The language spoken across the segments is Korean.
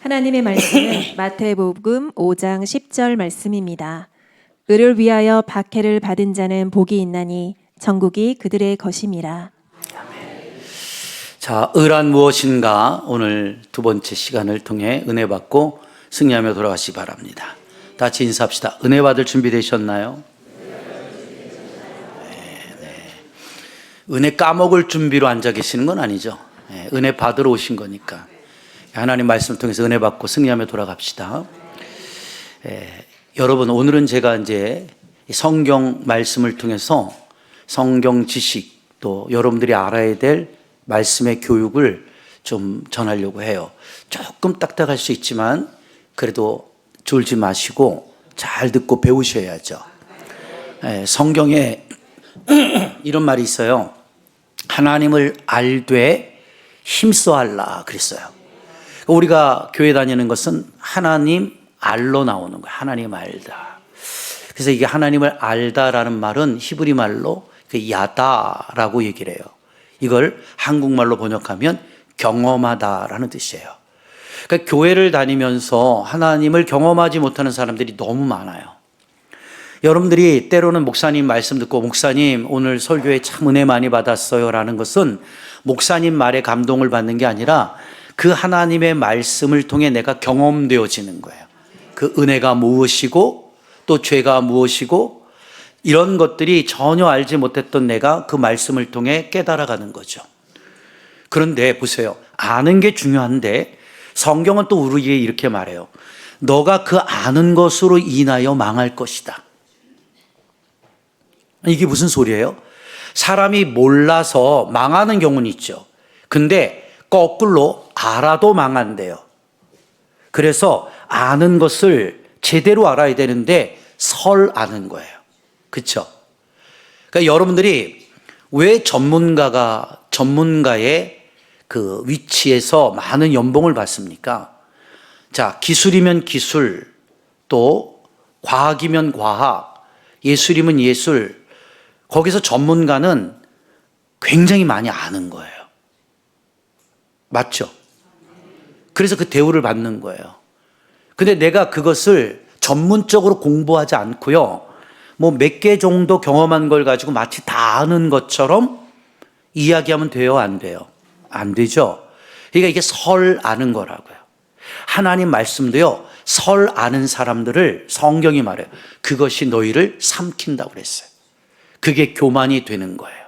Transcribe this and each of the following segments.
하나님의 말씀은 마태복음 5장 10절 말씀입니다. 의를 위하여 박해를 받은 자는 복이 있나니 천국이 그들의 것임이라. 자, 의란 무엇인가? 오늘 두 번째 시간을 통해 은혜 받고 승리하며 돌아가시기 바랍니다. 다 같이 인사합시다. 은혜 받을 준비 되셨나요? 네. 은혜 까먹을 준비로 앉아 계시는 건 아니죠. 은혜 받으러 오신 거니까. 하나님 말씀을 통해서 은혜 받고 승리하며 돌아갑시다. 여러분, 오늘은 제가 이제 성경 말씀을 통해서 성경 지식, 또 여러분들이 알아야 될 말씀의 교육을 좀 전하려고 해요. 조금 딱딱할 수 있지만 그래도 졸지 마시고 잘 듣고 배우셔야죠. 성경에 이런 말이 있어요. 하나님을 알되 힘써하라 그랬어요. 우리가 교회 다니는 것은 하나님 알로 나오는 거예요. 하나님 알다. 그래서 이게 하나님을 알다라는 말은 히브리 말로 야다라고 얘기를 해요. 이걸 한국말로 번역하면 경험하다라는 뜻이에요. 그러니까 교회를 다니면서 하나님을 경험하지 못하는 사람들이 너무 많아요. 여러분들이 때로는 목사님 말씀 듣고 목사님 오늘 설교에 참 은혜 많이 받았어요 라는 것은 목사님 말에 감동을 받는 게 아니라 그 하나님의 말씀을 통해 내가 경험되어지는 거예요. 그 은혜가 무엇이고 또 죄가 무엇이고 이런 것들이 전혀 알지 못했던 내가 그 말씀을 통해 깨달아가는 거죠. 그런데 보세요. 아는 게 중요한데 성경은 또 우리에게 이렇게 말해요. 너가 그 아는 것으로 인하여 망할 것이다. 이게 무슨 소리예요? 사람이 몰라서 망하는 경우는 있죠. 근데 거꾸로 알아도 망한대요. 그래서 아는 것을 제대로 알아야 되는데 설 아는 거예요. 그렇죠? 그러니까 여러분들이 왜 전문가의 그 위치에서 많은 연봉을 받습니까? 자, 기술이면 기술, 또 과학이면 과학, 예술이면 예술. 거기서 전문가는 굉장히 많이 아는 거예요. 맞죠? 그래서 그 대우를 받는 거예요. 근데 내가 그것을 전문적으로 공부하지 않고요. 뭐 몇 개 정도 경험한 걸 가지고 마치 다 아는 것처럼 이야기하면 돼요? 안 돼요? 안 되죠? 그러니까 이게 설 아는 거라고요. 하나님 말씀도요. 설 아는 사람들을 성경이 말해요. 그것이 너희를 삼킨다고 그랬어요. 그게 교만이 되는 거예요.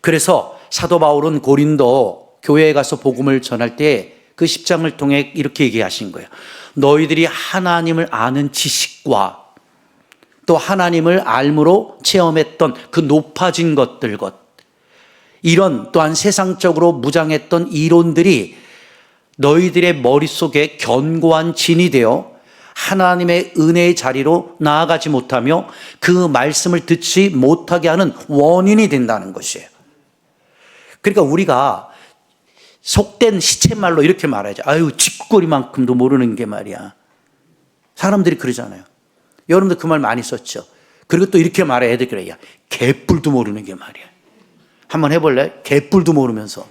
그래서 사도 바울은 고린도 교회에 가서 복음을 전할 때 그 10장을 통해 이렇게 얘기하신 거예요. 너희들이 하나님을 아는 지식과 또 하나님을 알므로 체험했던 그 높아진 것들 이런 또한 세상적으로 무장했던 이론들이 너희들의 머릿속에 견고한 진이 되어 하나님의 은혜의 자리로 나아가지 못하며 그 말씀을 듣지 못하게 하는 원인이 된다는 것이에요. 그러니까 우리가 속된 시쳇말로 이렇게 말하죠. 아유, 쥐꼬리만큼도 모르는 게 말이야. 사람들이 그러잖아요. 여러분들 그 말 많이 썼죠. 그리고 또 이렇게 말해 애들 그래. 야, 개뿔도 모르는 게 말이야. 한번 해볼래? 개뿔도 모르면서.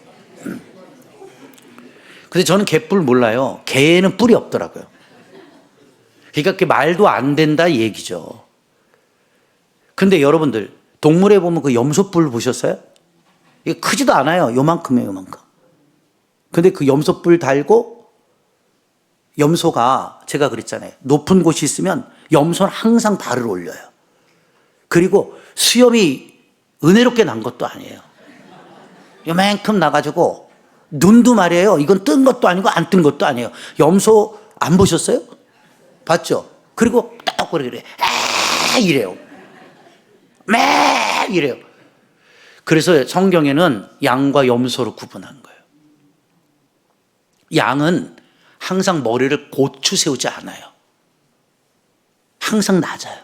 근데 저는 개뿔 몰라요. 개에는 뿔이 없더라고요. 그러니까 그게 말도 안 된다 이 얘기죠. 근데 여러분들 동물에 보면 그 염소뿔 보셨어요? 이게 크지도 않아요. 요만큼이에요, 요만큼. 근데 그 염소뿔 달고 염소가 제가 그랬잖아요. 높은 곳이 있으면 염소는 항상 발을 올려요. 그리고 수염이 은혜롭게 난 것도 아니에요. 요만큼 나가지고 눈도 말이에요. 이건 뜬 것도 아니고 안 뜬 것도 아니에요. 염소 안 보셨어요? 봤죠? 그리고 딱 그래. 이래요. 이래요. 그래서 성경에는 양과 염소로 구분한 거예요. 양은 항상 머리를 고추 세우지 않아요. 항상 낮아요.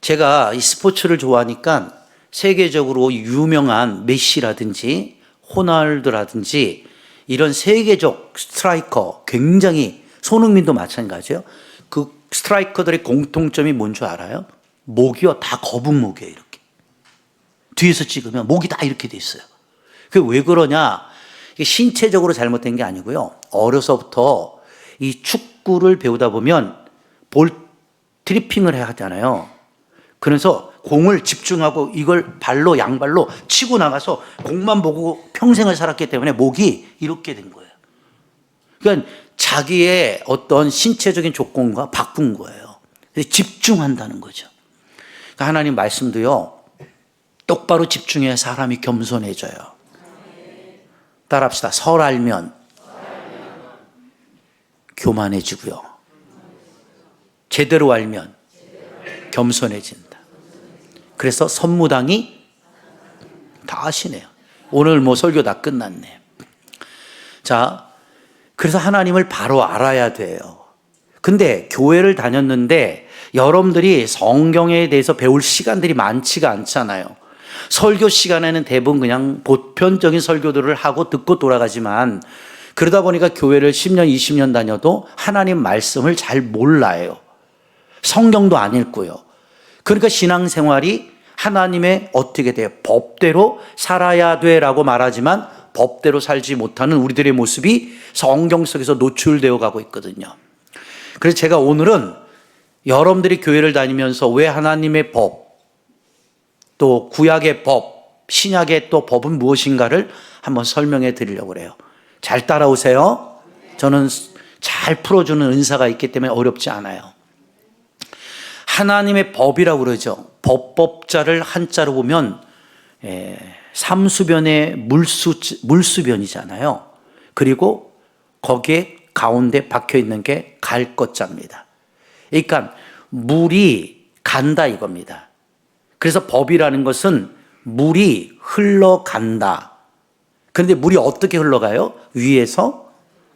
제가 이 스포츠를 좋아하니까 세계적으로 유명한 메시라든지 호날두라든지 이런 세계적 스트라이커 굉장히 손흥민도 마찬가지예요. 그 스트라이커들의 공통점이 뭔 줄 알아요? 목이요 다 거북목이에요. 이렇게 뒤에서 찍으면 목이 다 이렇게 돼 있어요. 그게 왜 그러냐? 이게 신체적으로 잘못된 게 아니고요. 어려서부터 이 축구를 배우다 보면 볼 트리핑을 해야 하잖아요. 그래서 공을 집중하고 이걸 발로, 양발로 치고 나가서 공만 보고 평생을 살았기 때문에 목이 이렇게 된 거예요. 그러니까 자기의 어떤 신체적인 조건과 바꾼 거예요. 집중한다는 거죠. 그러니까 하나님 말씀도요, 똑바로 집중해야 사람이 겸손해져요. 따라합시다. 설 알면 교만해지고요. 제대로 알면 겸손해진다. 그래서 선무당이 다 아시네요. 오늘 뭐 설교 다 끝났네. 자, 그래서 하나님을 바로 알아야 돼요. 근데 교회를 다녔는데 여러분들이 성경에 대해서 배울 시간들이 많지가 않잖아요. 설교 시간에는 대부분 그냥 보편적인 설교들을 하고 듣고 돌아가지만 그러다 보니까 교회를 10년, 20년 다녀도 하나님 말씀을 잘 몰라요. 성경도 안 읽고요. 그러니까 신앙생활이 하나님의 어떻게 돼요? 법대로 살아야 돼라고 말하지만 법대로 살지 못하는 우리들의 모습이 성경 속에서 노출되어 가고 있거든요. 그래서 제가 오늘은 여러분들이 교회를 다니면서 왜 하나님의 법, 또 구약의 법, 신약의 또 법은 무엇인가를 한번 설명해 드리려고 그래요. 잘 따라오세요. 저는 잘 풀어주는 은사가 있기 때문에 어렵지 않아요. 하나님의 법이라고 그러죠. 법법자를 한자로 보면 삼수변의 물수변이잖아요. 그리고 거기에 가운데 박혀 있는 게 갈 것자입니다. 그러니까 물이 간다 이겁니다. 그래서 법이라는 것은 물이 흘러간다. 그런데 물이 어떻게 흘러가요? 위에서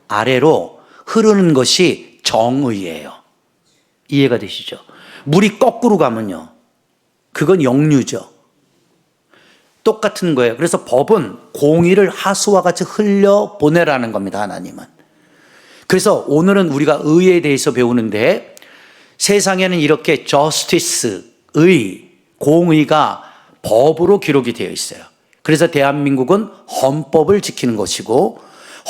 아래로 흐르는 것이 정의예요. 이해가 되시죠? 물이 거꾸로 가면요, 그건 역류죠. 똑같은 거예요. 그래서 법은 공의를 하수와 같이 흘려보내라는 겁니다, 하나님은. 그래서 오늘은 우리가 의에 대해서 배우는데 세상에는 이렇게 justice, 의, 공의가 법으로 기록이 되어 있어요. 그래서 대한민국은 헌법을 지키는 것이고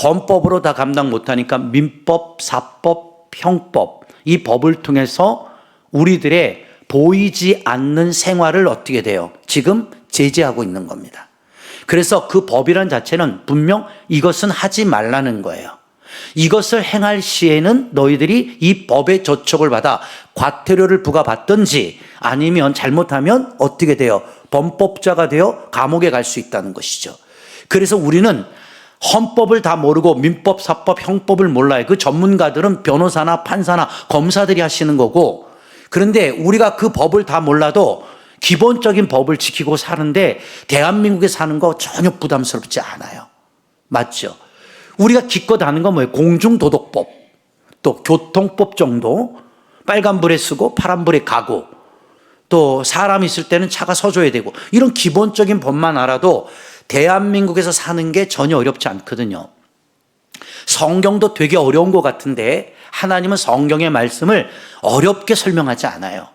헌법으로 다 감당 못하니까 민법, 사법, 형법, 이 법을 통해서 우리들의 보이지 않는 생활을 어떻게 돼요? 지금 제재하고 있는 겁니다. 그래서 그 법이란 자체는 분명 이것은 하지 말라는 거예요. 이것을 행할 시에는 너희들이 이 법의 저촉을 받아 과태료를 부과받든지 아니면 잘못하면 어떻게 돼요? 범법자가 되어 감옥에 갈 수 있다는 것이죠. 그래서 우리는 헌법을 다 모르고 민법, 사법, 형법을 몰라요. 그 전문가들은 변호사나 판사나 검사들이 하시는 거고, 그런데 우리가 그 법을 다 몰라도 기본적인 법을 지키고 사는데 대한민국에 사는 거 전혀 부담스럽지 않아요. 맞죠? 우리가 기껏 아는 건 뭐예요? 공중도덕법, 또 교통법 정도, 빨간불에 서고 파란불에 가고, 또 사람 있을 때는 차가 서줘야 되고, 이런 기본적인 법만 알아도 대한민국에서 사는 게 전혀 어렵지 않거든요. 성경도 되게 어려운 것 같은데 하나님은 성경의 말씀을 어렵게 설명하지 않아요.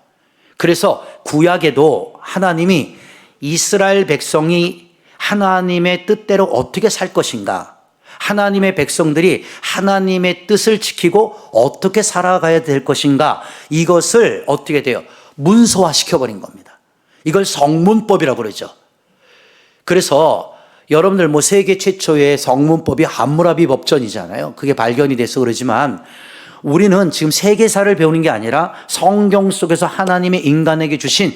그래서 구약에도 하나님이 이스라엘 백성이 하나님의 뜻대로 어떻게 살 것인가, 하나님의 백성들이 하나님의 뜻을 지키고 어떻게 살아가야 될 것인가, 이것을 어떻게 돼요? 문서화시켜버린 겁니다. 이걸 성문법이라고 그러죠. 그래서 여러분들 뭐 세계 최초의 성문법이 함무라비 법전이잖아요. 그게 발견이 돼서 그러지만 우리는 지금 세계사를 배우는 게 아니라 성경 속에서 하나님이 인간에게 주신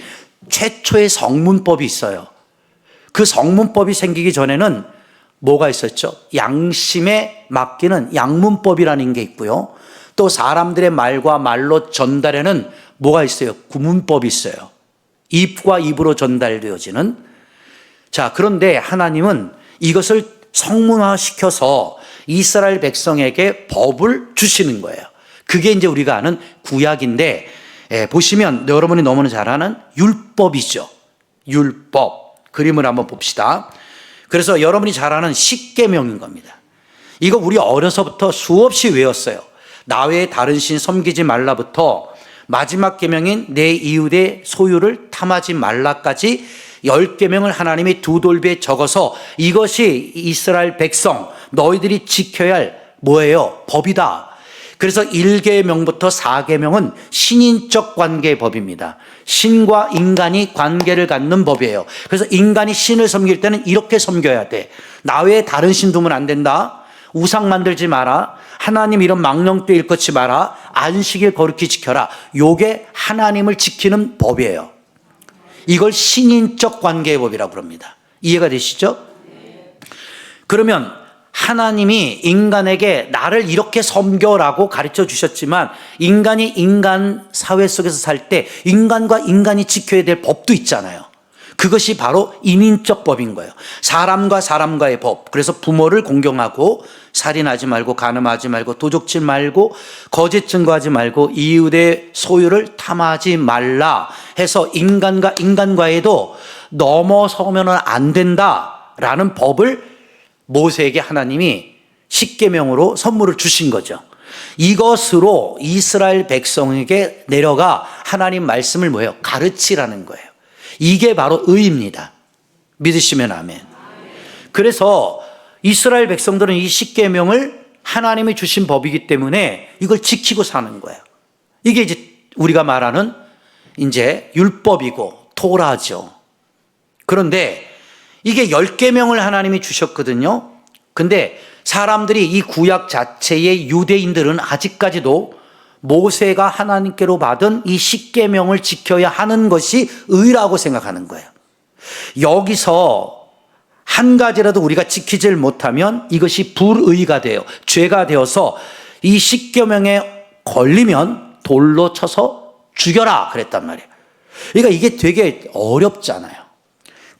최초의 성문법이 있어요. 그 성문법이 생기기 전에는 뭐가 있었죠? 양심에 맡기는 양문법이라는 게 있고요. 또 사람들의 말과 말로 전달에는 뭐가 있어요? 구문법이 있어요. 입과 입으로 전달되어지는. 자, 그런데 하나님은 이것을 성문화시켜서 이스라엘 백성에게 법을 주시는 거예요. 그게 이제 우리가 아는 구약인데, 보시면 여러분이 너무나 잘 아는 율법이죠. 율법. 그림을 한번 봅시다. 그래서 여러분이 잘 아는 십계명인 겁니다. 이거 우리 어려서부터 수없이 외웠어요. 나 외에 다른 신 섬기지 말라부터 마지막 계명인 내 이웃의 소유를 탐하지 말라까지 10계명을 하나님이 두 돌비에 적어서 이것이 이스라엘 백성 너희들이 지켜야 할 뭐예요? 법이다. 그래서 1계명부터 4계명은 신인적 관계의 법입니다. 신과 인간이 관계를 갖는 법이에요. 그래서 인간이 신을 섬길 때는 이렇게 섬겨야 돼. 나 외에 다른 신 두면 안 된다. 우상 만들지 마라. 하나님 이런 망령되 일컫지 마라. 안식일 거룩히 지켜라. 요게 하나님을 지키는 법이에요. 이걸 신인적 관계의 법이라고 부릅니다. 이해가 되시죠? 그러면 하나님이 인간에게 나를 이렇게 섬겨라고 가르쳐 주셨지만 인간이 인간 사회 속에서 살 때 인간과 인간이 지켜야 될 법도 있잖아요. 그것이 바로 인인적 법인 거예요. 사람과 사람과의 법. 그래서 부모를 공경하고 살인하지 말고 간음하지 말고 도적질 말고 거짓 증거하지 말고 이웃의 소유를 탐하지 말라 해서 인간과 인간과에도 넘어서면 안 된다라는 법을 모세에게 하나님이 십계명으로 선물을 주신 거죠. 이것으로 이스라엘 백성에게 내려가 하나님 말씀을 뭐예요? 가르치라는 거예요. 이게 바로 의입니다. 믿으시면 아멘. 그래서 이스라엘 백성들은 이 십계명을 하나님이 주신 법이기 때문에 이걸 지키고 사는 거예요. 이게 이제 우리가 말하는 이제 율법이고 토라죠. 그런데 이게 10계명을 하나님이 주셨거든요. 근데 사람들이 이 구약 자체의 유대인들은 아직까지도 모세가 하나님께로 받은 이 십계명을 지켜야 하는 것이 의라고 생각하는 거예요. 여기서 한 가지라도 우리가 지키질 못하면 이것이 불의가 돼요. 죄가 되어서 이 십계명에 걸리면 돌로 쳐서 죽여라 그랬단 말이에요. 그러니까 이게 되게 어렵잖아요.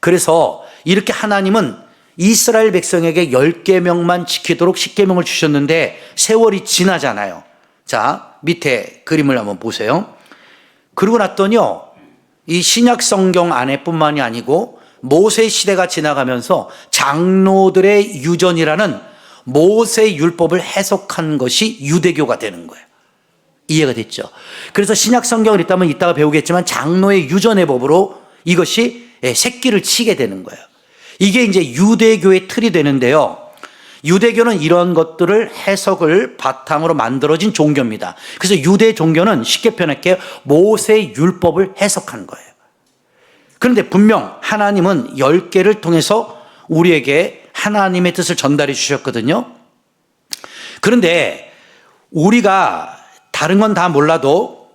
그래서 이렇게 하나님은 이스라엘 백성에게 10계명만 지키도록 십계명을 주셨는데 세월이 지나잖아요. 자, 밑에 그림을 한번 보세요. 그러고 났더니요, 이 신약 성경 안에뿐만이 아니고 모세 시대가 지나가면서 장로들의 유전이라는 모세 율법을 해석한 것이 유대교가 되는 거예요. 이해가 됐죠? 그래서 신약 성경을 읽다면 이따가 배우겠지만 장로의 유전의 법으로 이것이 새끼를 치게 되는 거예요. 이게 이제 유대교의 틀이 되는데요. 유대교는 이런 것들을 해석을 바탕으로 만들어진 종교입니다. 그래서 유대 종교는 쉽게 표현할게요. 모세 율법을 해석한 거예요. 그런데 분명 하나님은 10개를 통해서 우리에게 하나님의 뜻을 전달해 주셨거든요. 그런데 우리가 다른 건 다 몰라도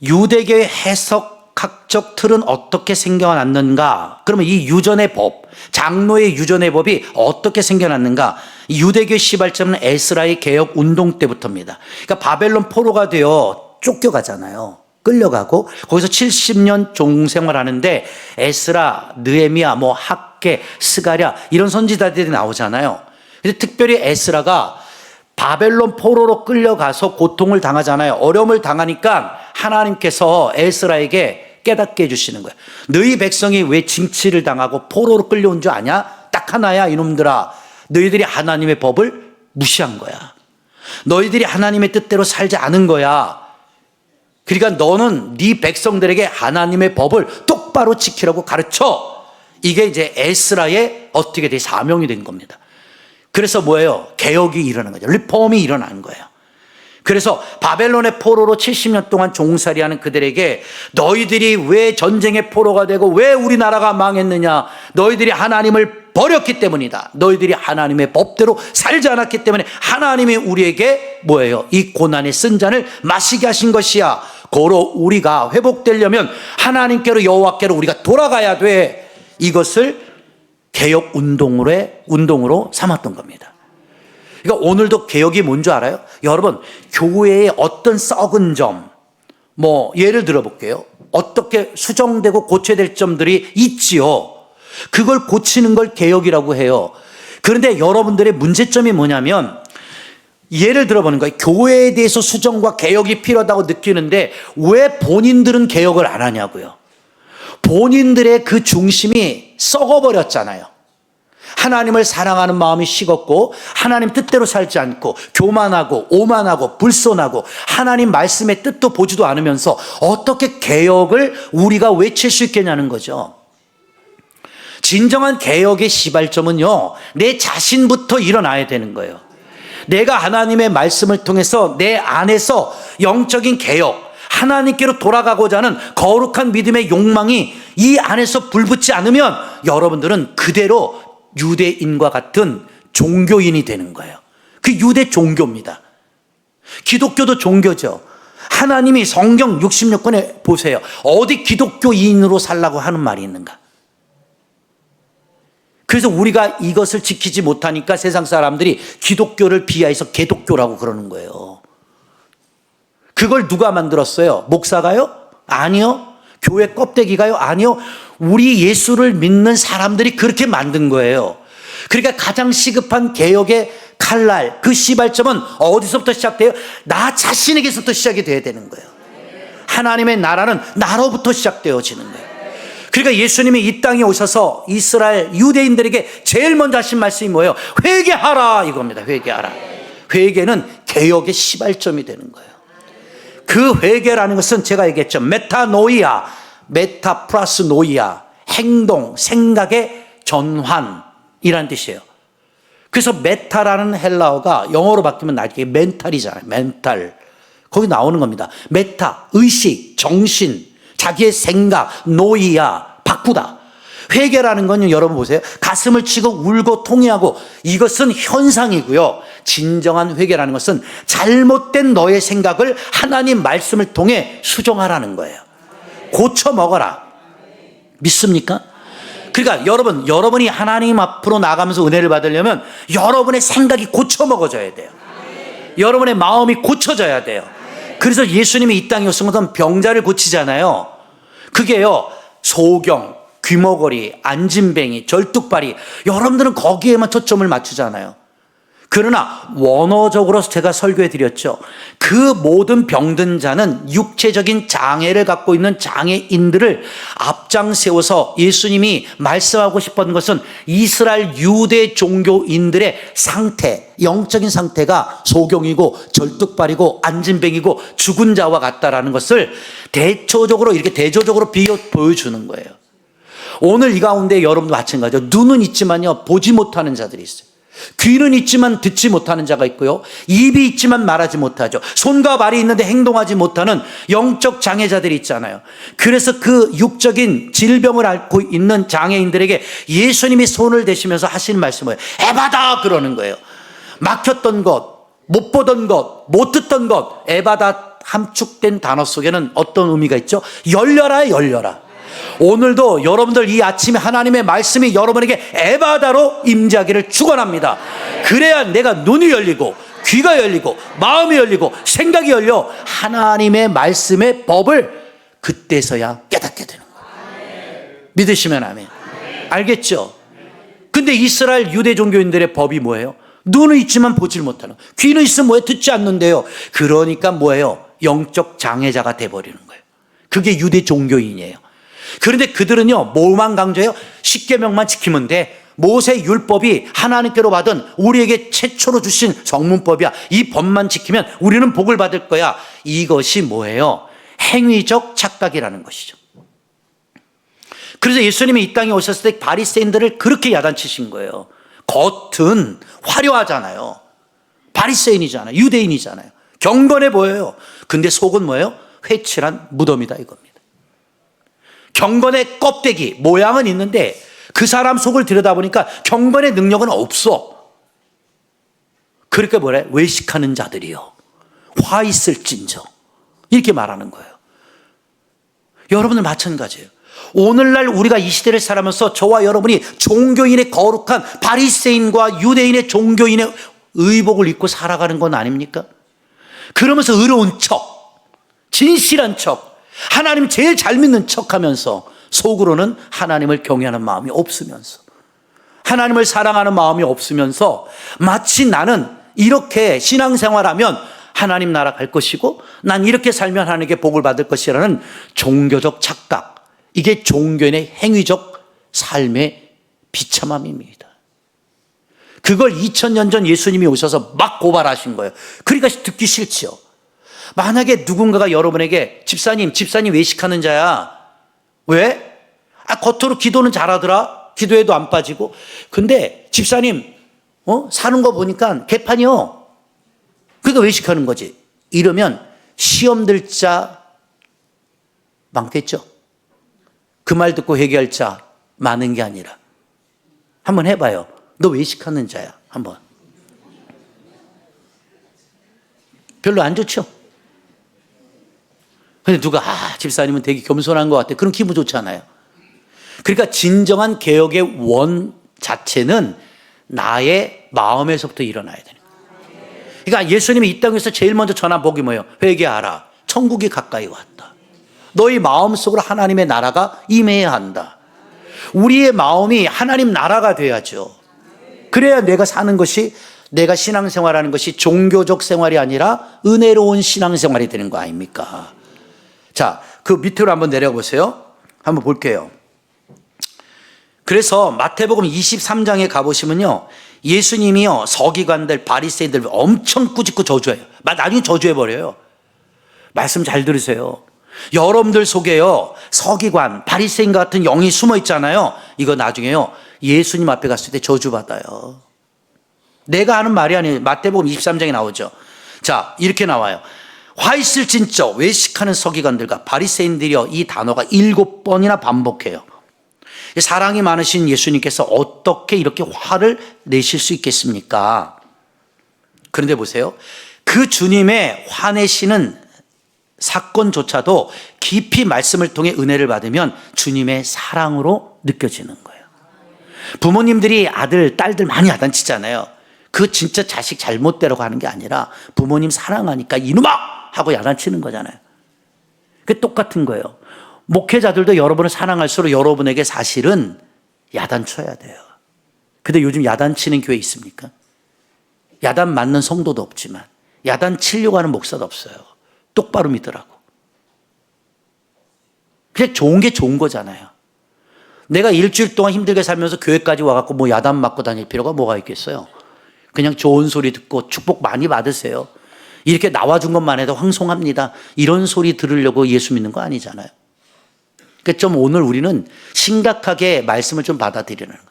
유대교의 해석학적 틀은 어떻게 생겨났는가? 그러면 이 유전의 법, 장로의 유전의 법이 어떻게 생겨났는가? 이 유대교의 시발점은 에스라의 개혁 운동 때부터입니다. 그러니까 바벨론 포로가 되어 쫓겨가잖아요. 끌려가고 거기서 70년 종생활하는데 에스라, 느헤미야, 학개, 스가랴 이런 선지자들이 나오잖아요. 근데 특별히 에스라가 바벨론 포로로 끌려가서 고통을 당하잖아요. 어려움을 당하니까 하나님께서 에스라에게 깨닫게 해주시는 거예요. 너희 백성이 왜 징치를 당하고 포로로 끌려온 줄 아냐? 딱 하나야 이놈들아. 너희들이 하나님의 법을 무시한 거야. 너희들이 하나님의 뜻대로 살지 않은 거야. 그러니까 너는 네 백성들에게 하나님의 법을 똑바로 지키라고 가르쳐. 이게 이제 에스라의 어떻게 된 사명이 된 겁니다. 그래서 뭐예요? 개혁이 일어난 거죠. 리폼이 일어난 거예요. 그래서 바벨론의 포로로 70년 동안 종살이하는 그들에게 너희들이 왜 전쟁의 포로가 되고 왜 우리나라가 망했느냐? 너희들이 하나님을 버렸기 때문이다. 너희들이 하나님의 법대로 살지 않았기 때문에 하나님이 우리에게 뭐예요? 이 고난의 쓴 잔을 마시게 하신 것이야. 고로 우리가 회복되려면 하나님께로 여호와께로 우리가 돌아가야 돼. 이것을 개혁 운동으로 삼았던 겁니다. 그러니까 오늘도 개혁이 뭔지 알아요? 여러분, 교회의 어떤 썩은 점, 예를 들어볼게요. 어떻게 수정되고 고쳐야 될 점들이 있지요. 그걸 고치는 걸 개혁이라고 해요. 그런데 여러분들의 문제점이 뭐냐면, 예를 들어보는 거예요. 교회에 대해서 수정과 개혁이 필요하다고 느끼는데 왜 본인들은 개혁을 안 하냐고요. 본인들의 그 중심이 썩어버렸잖아요. 하나님을 사랑하는 마음이 식었고 하나님 뜻대로 살지 않고 교만하고 오만하고 불손하고 하나님 말씀의 뜻도 보지도 않으면서 어떻게 개혁을 우리가 외칠 수 있겠냐는 거죠. 진정한 개혁의 시발점은요, 내 자신부터 일어나야 되는 거예요. 내가 하나님의 말씀을 통해서 내 안에서 영적인 개혁, 하나님께로 돌아가고자 하는 거룩한 믿음의 욕망이 이 안에서 불붙지 않으면 여러분들은 그대로 유대인과 같은 종교인이 되는 거예요. 그 유대 종교입니다. 기독교도 종교죠. 하나님이 성경 66권에 보세요. 어디 기독교인으로 살라고 하는 말이 있는가? 그래서 우리가 이것을 지키지 못하니까 세상 사람들이 기독교를 비하해서 개독교라고 그러는 거예요. 그걸 누가 만들었어요? 목사가요? 아니요. 교회 껍데기가요? 아니요. 우리 예수를 믿는 사람들이 그렇게 만든 거예요. 그러니까 가장 시급한 개혁의 칼날, 그 시발점은 어디서부터 시작돼요? 나 자신에게서부터 시작이 돼야 되는 거예요. 하나님의 나라는 나로부터 시작되어지는 거예요. 그러니까 예수님이 이 땅에 오셔서 이스라엘 유대인들에게 제일 먼저 하신 말씀이 뭐예요? 회개하라, 이겁니다. 회개하라. 회개는 개혁의 시발점이 되는 거예요. 그 회개라는 것은 제가 얘기했죠. 메타노이아, 메타 플러스 노이아, 행동, 생각의 전환이라는 뜻이에요. 그래서 메타라는 헬라어가 영어로 바뀌면 나중에 멘탈이잖아요. 멘탈. 거기 나오는 겁니다. 메타, 의식, 정신, 자기의 생각, 노이아, 바꾸다. 회개라는 건 여러분 보세요. 가슴을 치고 울고 통회하고, 이것은 현상이고요. 진정한 회개라는 것은 잘못된 너의 생각을 하나님 말씀을 통해 수정하라는 거예요. 고쳐 먹어라. 믿습니까? 그러니까 여러분이 하나님 앞으로 나가면서 은혜를 받으려면 여러분의 생각이 고쳐 먹어져야 돼요. 여러분의 마음이 고쳐져야 돼요. 그래서 예수님이 이 땅에 오신 것은 병자를 고치잖아요. 그게요, 소경, 귀머거리, 안진뱅이, 절뚝발이, 여러분들은 거기에만 초점을 맞추잖아요. 그러나 원어적으로 제가 설교해 드렸죠. 그 모든 병든 자는 육체적인 장애를 갖고 있는 장애인들을 앞장 세워서 예수님이 말씀하고 싶었던 것은 이스라엘 유대 종교인들의 상태, 영적인 상태가 소경이고 절뚝발이고 안진뱅이고 죽은 자와 같다라는 것을 대조적으로 이렇게 대조적으로 보여주는 거예요. 오늘 이 가운데 여러분도 마찬가지죠. 눈은 있지만요, 보지 못하는 자들이 있어요. 귀는 있지만 듣지 못하는 자가 있고요, 입이 있지만 말하지 못하죠. 손과 발이 있는데 행동하지 못하는 영적 장애자들이 있잖아요. 그래서 그 육적인 질병을 앓고 있는 장애인들에게 예수님이 손을 대시면서 하시는 말씀은 에바다, 그러는 거예요. 막혔던 것, 못 보던 것, 못 듣던 것, 에바다 함축된 단어 속에는 어떤 의미가 있죠? 열려라, 열려라. 오늘도 여러분들 이 아침에 하나님의 말씀이 여러분에게 에바다로 임재하기를 축원합니다. 그래야 내가 눈이 열리고 귀가 열리고 마음이 열리고 생각이 열려 하나님의 말씀의 법을 그때서야 깨닫게 되는 거예요. 믿으시면 아멘. 알겠죠? 근데 이스라엘 유대 종교인들의 법이 뭐예요? 눈은 있지만 보질 못하는, 귀는 있으면 뭐예요? 듣지 않는데요. 그러니까 뭐예요? 영적 장애자가 돼버리는 거예요. 그게 유대 종교인이에요. 그런데 그들은요, 뭐만 강조해요? 10계명만 지키면 돼. 모세 율법이 하나님께로 받은 우리에게 최초로 주신 성문법이야. 이 법만 지키면 우리는 복을 받을 거야. 이것이 뭐예요? 행위적 착각이라는 것이죠. 그래서 예수님이 이 땅에 오셨을 때 바리새인들을 그렇게 야단치신 거예요. 겉은 화려하잖아요. 바리새인이잖아요. 유대인이잖아요. 경건해 보여요. 근데 속은 뭐예요? 회칠한 무덤이다, 이겁니다. 경건의 껍데기, 모양은 있는데 그 사람 속을 들여다보니까 경건의 능력은 없어. 그러니까 뭐래? 외식하는 자들이요, 화 있을진저, 이렇게 말하는 거예요. 여러분들 마찬가지예요. 오늘날 우리가 이 시대를 살아면서 저와 여러분이 종교인의 거룩한 바리새인과 유대인의 종교인의 의복을 입고 살아가는 건 아닙니까? 그러면서 의로운 척, 진실한 척, 하나님 제일 잘 믿는 척하면서 속으로는 하나님을 경외하는 마음이 없으면서, 하나님을 사랑하는 마음이 없으면서, 마치 나는 이렇게 신앙생활하면 하나님 나라 갈 것이고 난 이렇게 살면 하나님께 복을 받을 것이라는 종교적 착각, 이게 종교인의 행위적 삶의 비참함입니다. 그걸 2000년 전 예수님이 오셔서 막 고발하신 거예요. 그러니까 듣기 싫지요. 만약에 누군가가 여러분에게 집사님 외식하는 자야. 왜? 겉으로 기도는 잘하더라. 기도해도 안 빠지고. 근데 집사님 사는 거 보니까 개판이요. 그러니까 외식하는 거지. 이러면 시험 들 자 많겠죠. 그 말 듣고 회개할 자 많은 게 아니라. 한번 해봐요. 너 외식하는 자야. 한번. 별로 안 좋죠. 근데 누가 집사님은 되게 겸손한 것 같아. 그럼 기분 좋잖아요. 그러니까 진정한 개혁의 원 자체는 나의 마음에서부터 일어나야 되는 거예요. 그러니까 예수님이 이 땅에서 제일 먼저 전한 복이 뭐예요? 회개하라. 천국이 가까이 왔다. 너희 마음속으로 하나님의 나라가 임해야 한다. 우리의 마음이 하나님 나라가 돼야죠. 그래야 내가 사는 것이, 내가 신앙생활하는 것이 종교적 생활이 아니라 은혜로운 신앙생활이 되는 거 아닙니까? 자, 그 밑으로 한번 내려보세요. 한번 볼게요. 그래서 마태복음 23장에 가보시면요, 예수님이요 서기관들 바리새인들 엄청 꾸짖고 저주해요. 나중에 저주해버려요. 말씀 잘 들으세요. 여러분들 속에요 서기관 바리새인 같은 영이 숨어 있잖아요. 이거 나중에요 예수님 앞에 갔을 때 저주받아요. 내가 하는 말이 아니에요. 마태복음 23장에 나오죠. 자, 이렇게 나와요. 화 있을진저 외식하는 서기관들과 바리새인들이여. 이 단어가 7번이나 반복해요. 사랑이 많으신 예수님께서 어떻게 이렇게 화를 내실 수 있겠습니까? 그런데 보세요. 그 주님의 화내시는 사건조차도 깊이 말씀을 통해 은혜를 받으면 주님의 사랑으로 느껴지는 거예요. 부모님들이 아들, 딸들 많이 야단치잖아요. 그 진짜 자식 잘못되라고 하는 게 아니라 부모님 사랑하니까 이놈아! 하고 야단치는 거잖아요. 그게 똑같은 거예요. 목회자들도 여러분을 사랑할수록 여러분에게 사실은 야단쳐야 돼요. 근데 요즘 야단치는 교회 있습니까? 야단 맞는 성도도 없지만 야단치려고 하는 목사도 없어요. 똑바로 믿으라고. 그냥 좋은 게 좋은 거잖아요. 내가 일주일 동안 힘들게 살면서 교회까지 와갖고 뭐 야단 맞고 다닐 필요가 뭐가 있겠어요? 그냥 좋은 소리 듣고 축복 많이 받으세요. 이렇게 나와준 것만 해도 황송합니다. 이런 소리 들으려고 예수 믿는 거 아니잖아요. 그러니까 좀 오늘 우리는 심각하게 말씀을 좀 받아들이는 거예요.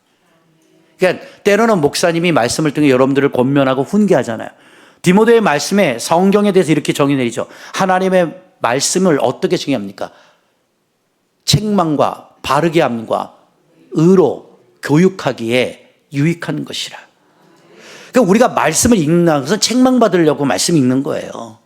그러니까 때로는 목사님이 말씀을 통해 여러분들을 권면하고 훈계하잖아요. 디모데의 말씀에 성경에 대해서 이렇게 정의 내리죠. 하나님의 말씀을 어떻게 정의합니까? 책망과 바르게 함과 의로 교육하기에 유익한 것이라. 그러니까 우리가 말씀을 읽는 것은 책망받으려고 말씀 읽는 거예요.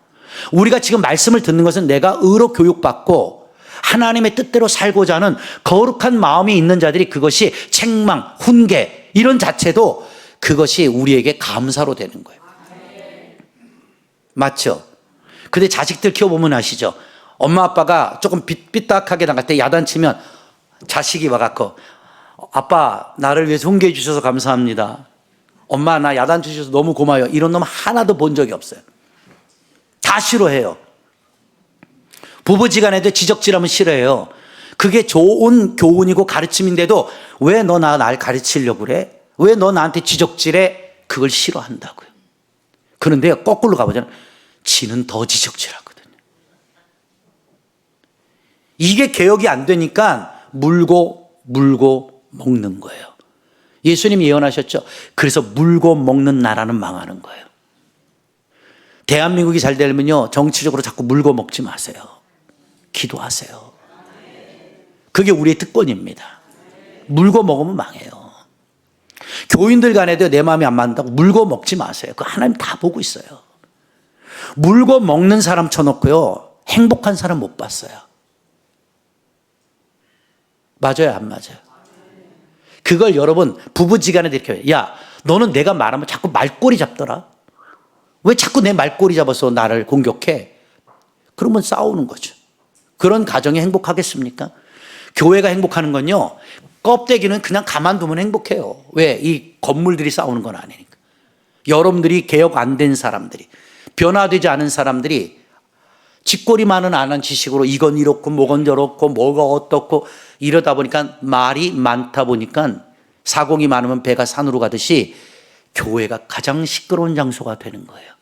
우리가 지금 말씀을 듣는 것은 내가 의로 교육받고 하나님의 뜻대로 살고자 하는 거룩한 마음이 있는 자들이 그것이 책망, 훈계 이런 자체도 그것이 우리에게 감사로 되는 거예요. 맞죠? 근데 자식들 키워보면 아시죠? 엄마 아빠가 조금 삐딱하게 나갈 때 야단치면 자식이 와갖고 아빠 나를 위해서 훈계해 주셔서 감사합니다. 엄마 나 야단 주셔서 너무 고마워요. 이런 놈 하나도 본 적이 없어요. 다 싫어해요. 부부지간에도 지적질하면 싫어해요. 그게 좋은 교훈이고 가르침인데도 왜 너 날 가르치려고 그래? 왜 너 나한테 지적질해? 그걸 싫어한다고요. 그런데 거꾸로 가보잖아요. 지는 더 지적질하거든요. 이게 개혁이 안 되니까 물고 먹는 거예요. 예수님이 예언하셨죠. 그래서 물고 먹는 나라는 망하는 거예요. 대한민국이 잘 되려면요 정치적으로 자꾸 물고 먹지 마세요. 기도하세요. 그게 우리의 특권입니다. 물고 먹으면 망해요. 교인들 간에도 내 마음이 안 맞는다고 물고 먹지 마세요. 그거 하나님 다 보고 있어요. 물고 먹는 사람 쳐놓고요 행복한 사람 못 봤어요. 맞아요, 안 맞아요? 그걸 여러분 부부지간에도 이렇게 해요. 야, 너는 내가 말하면 자꾸 말꼬리 잡더라. 왜 자꾸 내 말꼬리 잡아서 나를 공격해? 그러면 싸우는 거죠. 그런 가정이 행복하겠습니까? 교회가 행복하는 건요 껍데기는 그냥 가만두면 행복해요. 왜? 이 건물들이 싸우는 건 아니니까. 여러분들이 개혁 안 된 사람들이, 변화되지 않은 사람들이 쥐꼬리만은 안 한 지식으로 이건 이렇고 뭐건 저렇고 뭐가 어떻고 이러다 보니까 말이 많다 보니까 사공이 많으면 배가 산으로 가듯이 교회가 가장 시끄러운 장소가 되는 거예요.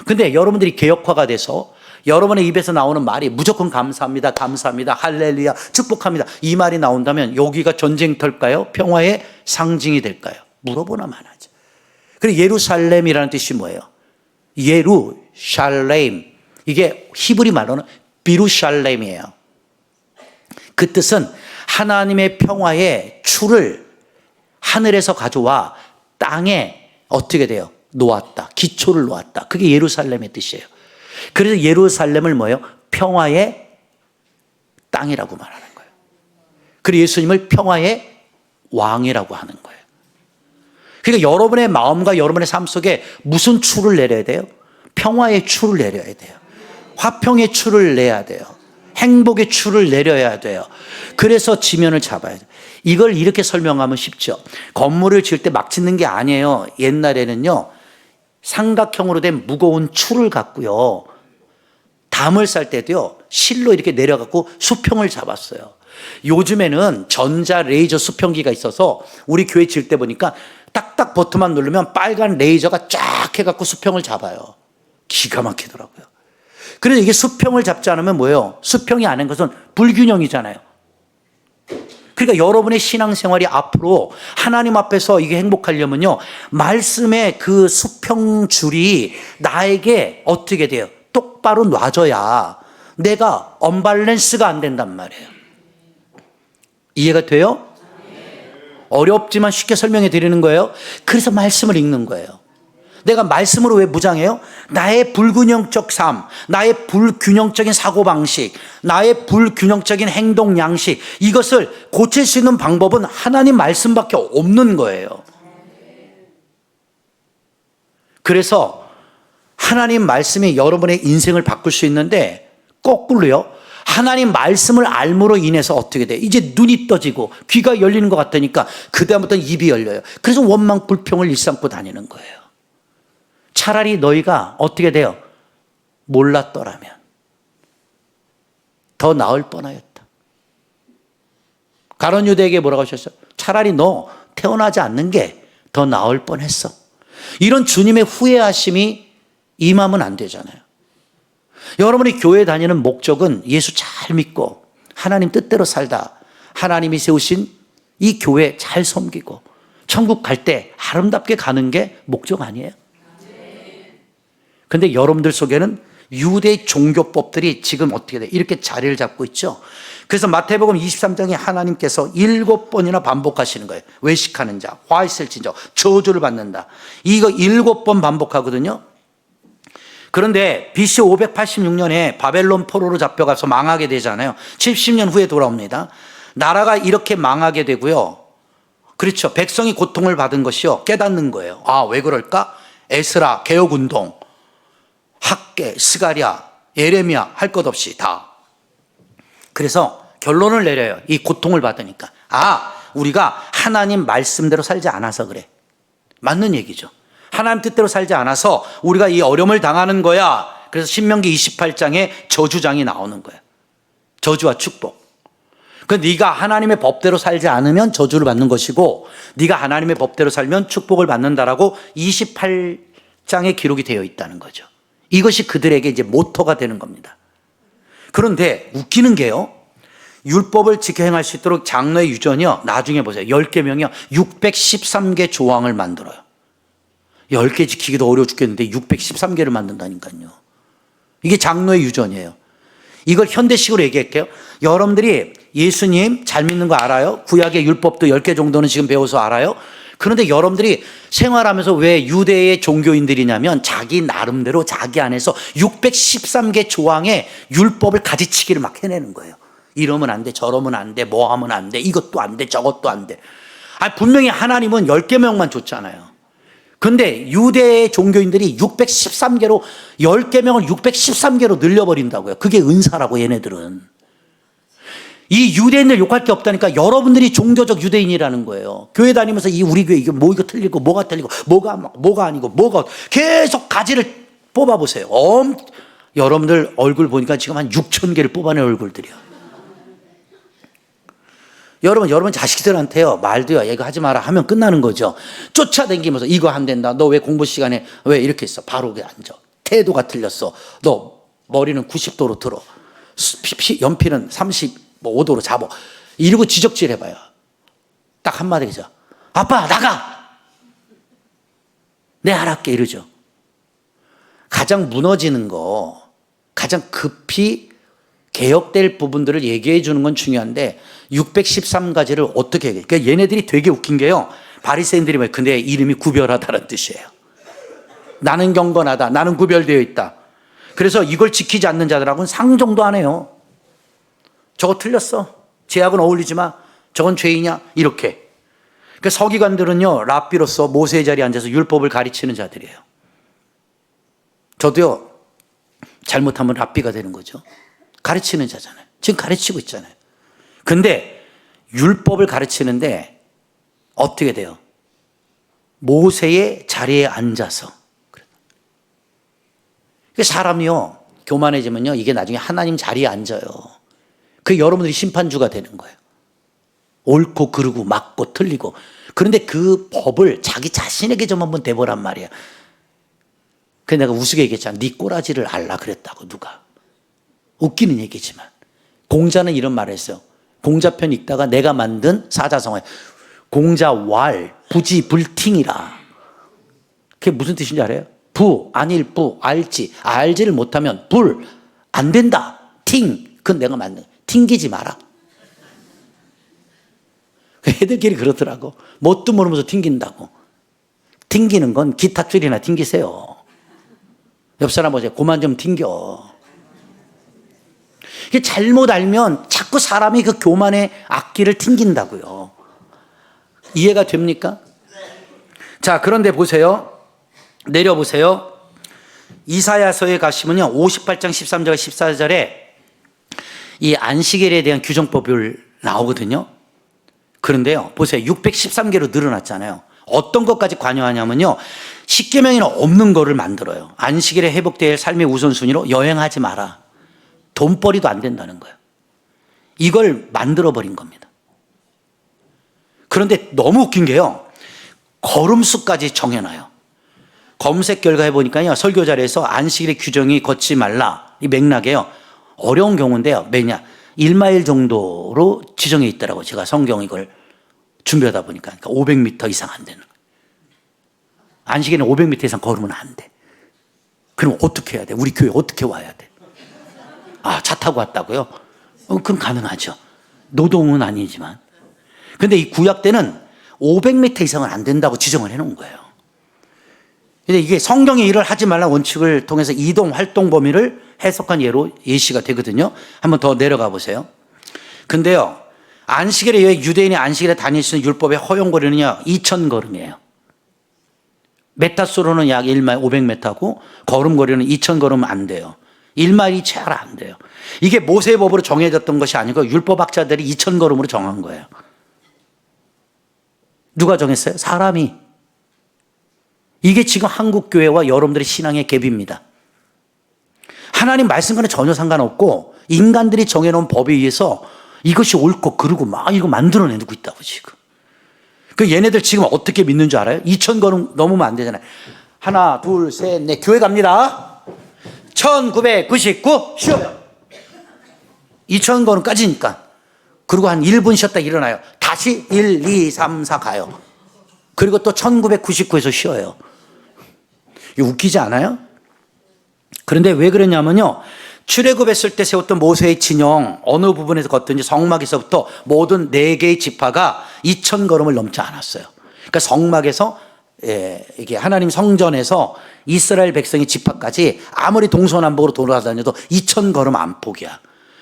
근데 여러분들이 개혁화가 돼서 여러분의 입에서 나오는 말이 무조건 감사합니다, 감사합니다, 할렐루야, 축복합니다, 이 말이 나온다면 여기가 전쟁터일까요? 평화의 상징이 될까요? 물어보나만 하죠. 그리고 예루살렘이라는 뜻이 뭐예요? 예루샬렘. 이게 히브리 말로는 비루샬렘이에요. 그 뜻은 하나님의 평화의 추를 하늘에서 가져와 땅에 어떻게 돼요? 놓았다. 기초를 놓았다. 그게 예루살렘의 뜻이에요. 그래서 예루살렘을 뭐예요? 평화의 땅이라고 말하는 거예요. 그리고 예수님을 평화의 왕이라고 하는 거예요. 그러니까 여러분의 마음과 여러분의 삶 속에 무슨 추를 내려야 돼요? 평화의 추를 내려야 돼요. 화평의 추를 내야 돼요. 행복의 추를 내려야 돼요. 그래서 지면을 잡아야 돼요. 이걸 이렇게 설명하면 쉽죠. 건물을 지을 때 막 짓는 게 아니에요. 옛날에는요, 삼각형으로 된 무거운 추를 갖고요, 담을 쌀 때도요, 실로 이렇게 내려갖고 수평을 잡았어요. 요즘에는 전자 레이저 수평기가 있어서 우리 교회 지을 때 보니까 딱딱 버튼만 누르면 빨간 레이저가 쫙 해갖고 수평을 잡아요. 기가 막히더라고요. 그래서 이게 수평을 잡지 않으면 뭐예요? 수평이 아닌 것은 불균형이잖아요. 그러니까 여러분의 신앙생활이 앞으로 하나님 앞에서 이게 행복하려면요, 말씀의 그 수평줄이 나에게 어떻게 돼요? 똑바로 놔줘야 내가 언밸런스가 안 된단 말이에요. 이해가 돼요? 어렵지만 쉽게 설명해 드리는 거예요. 그래서 말씀을 읽는 거예요. 내가 말씀으로 왜 무장해요? 나의 불균형적 삶, 나의 불균형적인 사고방식, 나의 불균형적인 행동 양식, 이것을 고칠 수 있는 방법은 하나님 말씀밖에 없는 거예요. 그래서 하나님 말씀이 여러분의 인생을 바꿀 수 있는데, 거꾸로요, 하나님 말씀을 알므로 인해서 어떻게 돼? 이제 눈이 떠지고 귀가 열리는 것 같으니까 그다음부터는 입이 열려요. 그래서 원망 불평을 일삼고 다니는 거예요. 차라리 너희가 어떻게 돼요? 몰랐더라면 더 나을 뻔하였다. 가룟 유대에게 뭐라고 하셨어요? 차라리 너 태어나지 않는 게 더 나을 뻔했어. 이런 주님의 후회하심이 임하면 안 되잖아요. 여러분이 교회 다니는 목적은 예수 잘 믿고 하나님 뜻대로 살다, 하나님이 세우신 이 교회 잘 섬기고 천국 갈 때 아름답게 가는 게 목적 아니에요? 근데 여러분들 속에는 유대 종교법들이 지금 어떻게 돼? 이렇게 자리를 잡고 있죠. 그래서 마태복음 23장에 하나님께서 7번이나 반복하시는 거예요. 외식하는 자, 화 있을진 자, 저주를 받는다. 이거 7번 반복하거든요. 그런데 BC 586년에 바벨론 포로로 잡혀가서 망하게 되잖아요. 70년 후에 돌아옵니다. 나라가 이렇게 망하게 되고요. 그렇죠. 백성이 고통을 받은 것이요, 깨닫는 거예요. 아, 왜 그럴까? 에스라, 개혁운동, 학계, 스가랴, 예레미야 할 것 없이 다. 그래서 결론을 내려요. 이 고통을 받으니까. 아, 우리가 하나님 말씀대로 살지 않아서 그래. 맞는 얘기죠. 하나님 뜻대로 살지 않아서 우리가 이 어려움을 당하는 거야. 그래서 신명기 28장에 저주장이 나오는 거야. 저주와 축복. 그 네가 하나님의 법대로 살지 않으면 저주를 받는 것이고, 네가 하나님의 법대로 살면 축복을 받는다라고 28장에 기록이 되어 있다는 거죠. 이것이 그들에게 이제 모토가 되는 겁니다. 그런데 웃기는 게요, 율법을 지켜 행할 수 있도록 장로의 유전이요, 나중에 보세요. 10계명이요 613개 조항을 만들어요. 10개 지키기도 어려워 죽겠는데 613개를 만든다니까요. 이게 장로의 유전이에요. 이걸 현대식으로 얘기할게요. 여러분들이 예수님 잘 믿는 거 알아요? 구약의 율법도 10개 정도는 지금 배워서 알아요? 그런데 여러분들이 생활하면서 왜 유대의 종교인들이냐면 자기 나름대로 자기 안에서 613개 조항의 율법을 가지치기를 막 해내는 거예요. 이러면 안 돼, 저러면 안 돼, 뭐 하면 안 돼, 이것도 안 돼, 저것도 안 돼. 아니, 분명히 하나님은 10계명만 줬잖아요. 근데 유대의 종교인들이 613개로, 10계명을 613개로 늘려버린다고요. 그게 은사라고, 얘네들은. 이 유대인들 욕할 게 없다니까. 여러분들이 종교적 유대인이라는 거예요. 교회 다니면서 이 우리 교회 이거 뭐 이거 틀리고 뭐가 틀리고 뭐가 아니고 뭐가, 계속 가지를 뽑아보세요. 여러분들 얼굴 보니까 지금 한 6천 개를 뽑아낸 얼굴들이야. 여러분 자식들한테요, 말도요, 이거 하지 마라 하면 끝나는 거죠. 쫓아다니면서 이거 안 된다, 너 왜 공부 시간에 왜 이렇게 있어, 바로 앉아, 태도가 틀렸어. 너 머리는 90도로 들어. 연필은 35도로 잡아. 이러고 지적질 해봐요. 딱 한마디죠. 아빠 나가. 내 알았게 이러죠. 가장 무너지는 거, 가장 급히 개혁될 부분들을 얘기해 주는 건 중요한데 613가지를 어떻게 얘기해. 그러니까 얘네들이 되게 웃긴 게요. 바리새인들이 뭐 근데 이름이 구별하다는 뜻이에요. 나는 경건하다. 나는 구별되어 있다. 그래서 이걸 지키지 않는 자들하고는 상종도 안 해요. 저거 틀렸어. 제약은 어울리지 마. 저건 죄이냐? 이렇게. 그러니까 서기관들은요, 랍비로서 모세의 자리에 앉아서 율법을 가르치는 자들이에요. 저도요, 잘못하면 랍비가 되는 거죠. 가르치는 자잖아요. 지금 가르치고 있잖아요. 근데 율법을 가르치는데 어떻게 돼요? 모세의 자리에 앉아서. 사람이요, 교만해지면요, 이게 나중에 하나님 자리에 앉아요. 그 여러분들이 심판주가 되는 거예요. 옳고 그르고 맞고 틀리고. 그런데 그 법을 자기 자신에게 좀 한번 대보란 말이야. 그래서 내가 우스개 얘기했잖아. 네 꼬라지를 알라 그랬다고. 누가. 웃기는 얘기지만 공자는 이런 말을 했어요. 공자편 읽다가 내가 만든 사자성어에 공자왈 부지불팅이라. 그게 무슨 뜻인지 알아요? 부 아닐 부 알지. 알지를 못하면 불 안 된다. 팅 그건 내가 만든. 튕기지 마라. 애들끼리 그러더라고. 뭣도 모르면서 튕긴다고. 튕기는 건 기타 줄이나 튕기세요. 옆 사람 보세요. 그만 좀 튕겨. 잘못 알면 자꾸 사람이 그 교만의 악기를 튕긴다고요. 이해가 됩니까? 자, 그런데 보세요. 내려보세요. 이사야서에 가시면요, 58장 13절과 14절에 이 안식일에 대한 규정법을 나오거든요. 그런데요, 보세요. 613개로 늘어났잖아요. 어떤 것까지 관여하냐면요, 십계명에는 없는 거를 만들어요. 안식일에 회복될 삶의 우선순위로 여행하지 마라. 돈벌이도 안 된다는 거예요. 이걸 만들어버린 겁니다. 그런데 너무 웃긴 게요, 걸음수까지 정해놔요. 검색 결과 해보니까요, 설교 자리에서 안식일의 규정이 걷지 말라. 이 맥락에요. 어려운 경우인데요. 왜냐? 1마일 정도로 지정해 있더라고요. 제가 성경 이걸 준비하다 보니까. 그러니까 500m 이상 안 되는. 안식일은 500m 이상 걸으면 안 돼. 그럼 어떻게 해야 돼? 우리 교회 어떻게 와야 돼? 아, 차 타고 왔다고요? 그럼 가능하죠. 노동은 아니지만. 근데 이 구약 때는 500m 이상은 안 된다고 지정을 해놓은 거예요. 근데 이게 성경의 일을 하지 말라 원칙을 통해서 이동 활동 범위를 해석한 예로 예시가 되거든요. 한번 더 내려가 보세요. 근데요, 안식일에 왜 유대인이 안식일에 다닐 수 있는 율법의 허용거리는요, 2000걸음이에요. 메타수로는 약 1마일 500m고 걸음거리는 2000걸음 안 돼요. 1마일이 채하라 안 돼요. 이게 모세의 법으로 정해졌던 것이 아니고 율법학자들이 2000걸음으로 정한 거예요. 누가 정했어요? 사람이. 이게 지금 한국교회와 여러분들의 신앙의 갭입니다. 하나님 말씀과는 전혀 상관없고 인간들이 정해놓은 법에 의해서 이것이 옳고 그르고 막 이거 만들어내고 있다고 지금. 그 얘네들 지금 어떻게 믿는 줄 알아요? 2000걸음 넘으면 안 되잖아요. 하나, 둘, 셋, 넷, 교회 갑니다. 1999 쉬어요. 2000걸음까지니까. 그리고 한 1분 쉬었다 일어나요. 다시 1, 2, 3, 4 가요. 그리고 또 1999에서 쉬어요. 이거 웃기지 않아요? 그런데 왜 그러냐면요, 출애굽했을 때 세웠던 모세의 진영 어느 부분에서 걷든지 성막에서부터 모든 4개의 지파가 2000걸음을 넘지 않았어요. 그러니까 성막에서 이게 하나님 성전에서 이스라엘 백성의 지파까지 아무리 동서남북으로 돌아다녀도 2000걸음 안팎이야.